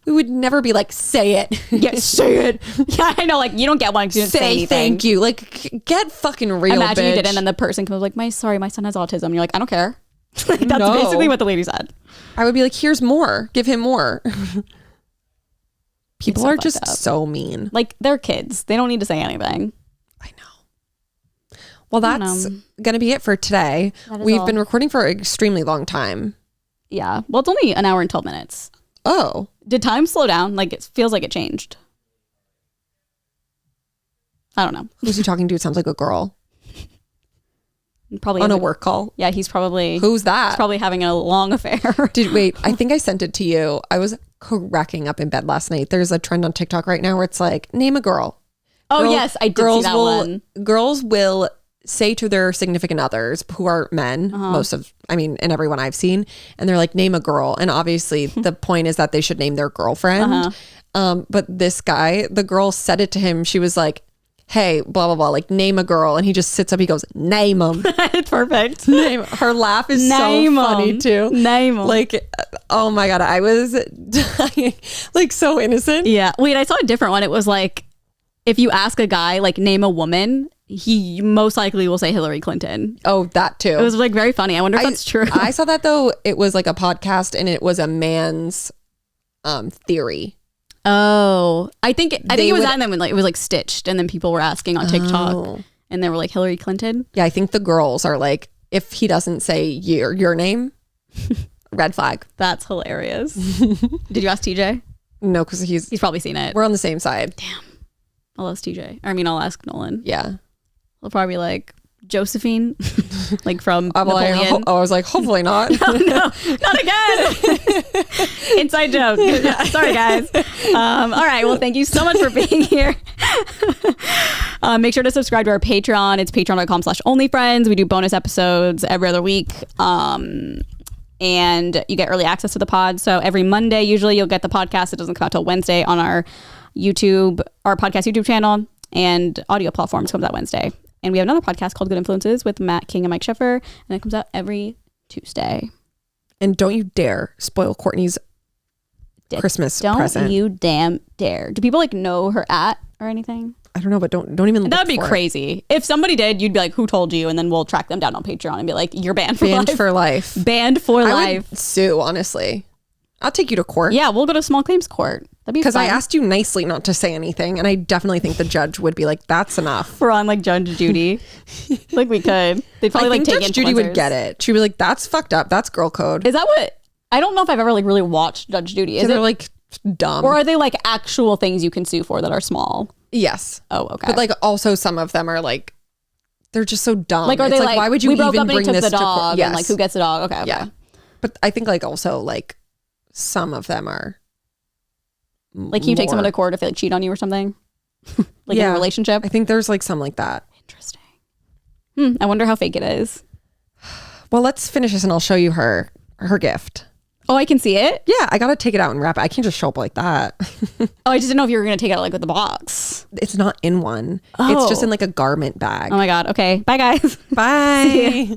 we would never be like, say it. Yeah, say it. Yeah, I know. Like, you don't get one because you didn't say anything. Thank you. Like, get fucking real, Imagine bitch. you didn't, and then the person comes like, my son has autism. And you're like, I don't care. Like, that's basically what the lady said. I would be like, here's more. Give him more. People are just so mean. Like, they're kids. They don't need to say anything. I know. Well, that's going to be it for today. We've been recording for an extremely long time. Yeah. Well, it's only an hour and 12 minutes. Oh. Did time slow down? Like, it feels like it changed. I don't know. Who's he talking to? It sounds like a girl. Probably on a work call. Yeah, he's probably... Who's that? He's probably having a long affair. Wait, I think I sent it to you. I was cracking up in bed last night. There's a trend on TikTok right now where it's like, name a girl. Oh, yes, I did see that one. Girls will say to their significant others who are men, and everyone I've seen, and they're like, name a girl. And obviously the point is that they should name their girlfriend. But this guy, the girl said it to him. She was like, hey, blah, blah, blah, like name a girl. And he just sits up, he goes, name them. It's perfect. Her laugh is so funny too. Name them. Like, oh my God, I was dying. Like so innocent. Yeah. Wait, I saw a different one. It was like, if you ask a guy, like name a woman, he most likely will say Hillary Clinton. Oh, that too. It was like very funny. I wonder if that's true. I saw that though. It was like a podcast and it was a man's theory. Oh, I think it was that, and then when like it was like stitched, and then people were asking on TikTok, and they were like Hillary Clinton. Yeah, I think the girls are like, if he doesn't say your name, red flag. That's hilarious. Did you ask TJ? No, because he's probably seen it. We're on the same side. Damn. I'll ask TJ. I'll ask Nolan. Yeah. He'll probably be like, Josephine, like from Napoleon. I was like, hopefully not. No, not again. Inside joke. Sorry, guys. All right. Well, thank you so much for being here. Make sure to subscribe to our Patreon. It's patreon.com/onlyfriends. We do bonus episodes every other week. and you get early access to the pod. So every Monday, usually you'll get the podcast. It doesn't come out till Wednesday on our podcast YouTube channel, and audio platforms comes out Wednesday. And we have another podcast called Good Influences with Matt King and Mike Sheffer, and it comes out every Tuesday. And don't you dare spoil Courtney's Christmas present. Don't you damn dare. Do people like know her or anything? I don't know, but don't even look That would be for crazy. If somebody did, you'd be like, who told you? And then we'll track them down on Patreon and be like, you're banned for life. Banned for life. Banned for I life. would sue, honestly. I'll take you to court. Yeah, we'll go to small claims court. That'd be Because fun. I asked you nicely not to say anything, and I definitely think the judge would be like, that's enough. We're on like Judge Judy. Like we could. They'd probably I like think take Judge Judy would influencers. get it. She'd be like, that's fucked up. That's girl code. Is that what? I don't know if I've ever like really watched Judge Judy. Is They're it like dumb. or are they like actual things you can sue for that are small? Yes. Oh, okay. But like also some of them are like, they're just so dumb. like, are It's they like, why would you we broke even up and he bring took this the to dog court? Yes. and like who gets the dog? Okay. Yeah. But I think like also like some of them are Like can you take someone to court if they like cheat on you or something? Like in a relationship? I think there's like some like that. Interesting. I wonder how fake it is. Well, let's finish this and I'll show you her gift. Oh, I can see it? Yeah, I gotta take it out and wrap it. I can't just show up like that. Oh, I just didn't know if you were going to take it out like with the box. It's not in one. Oh. It's just in like a garment bag. Oh my God. Okay. Bye guys. Bye.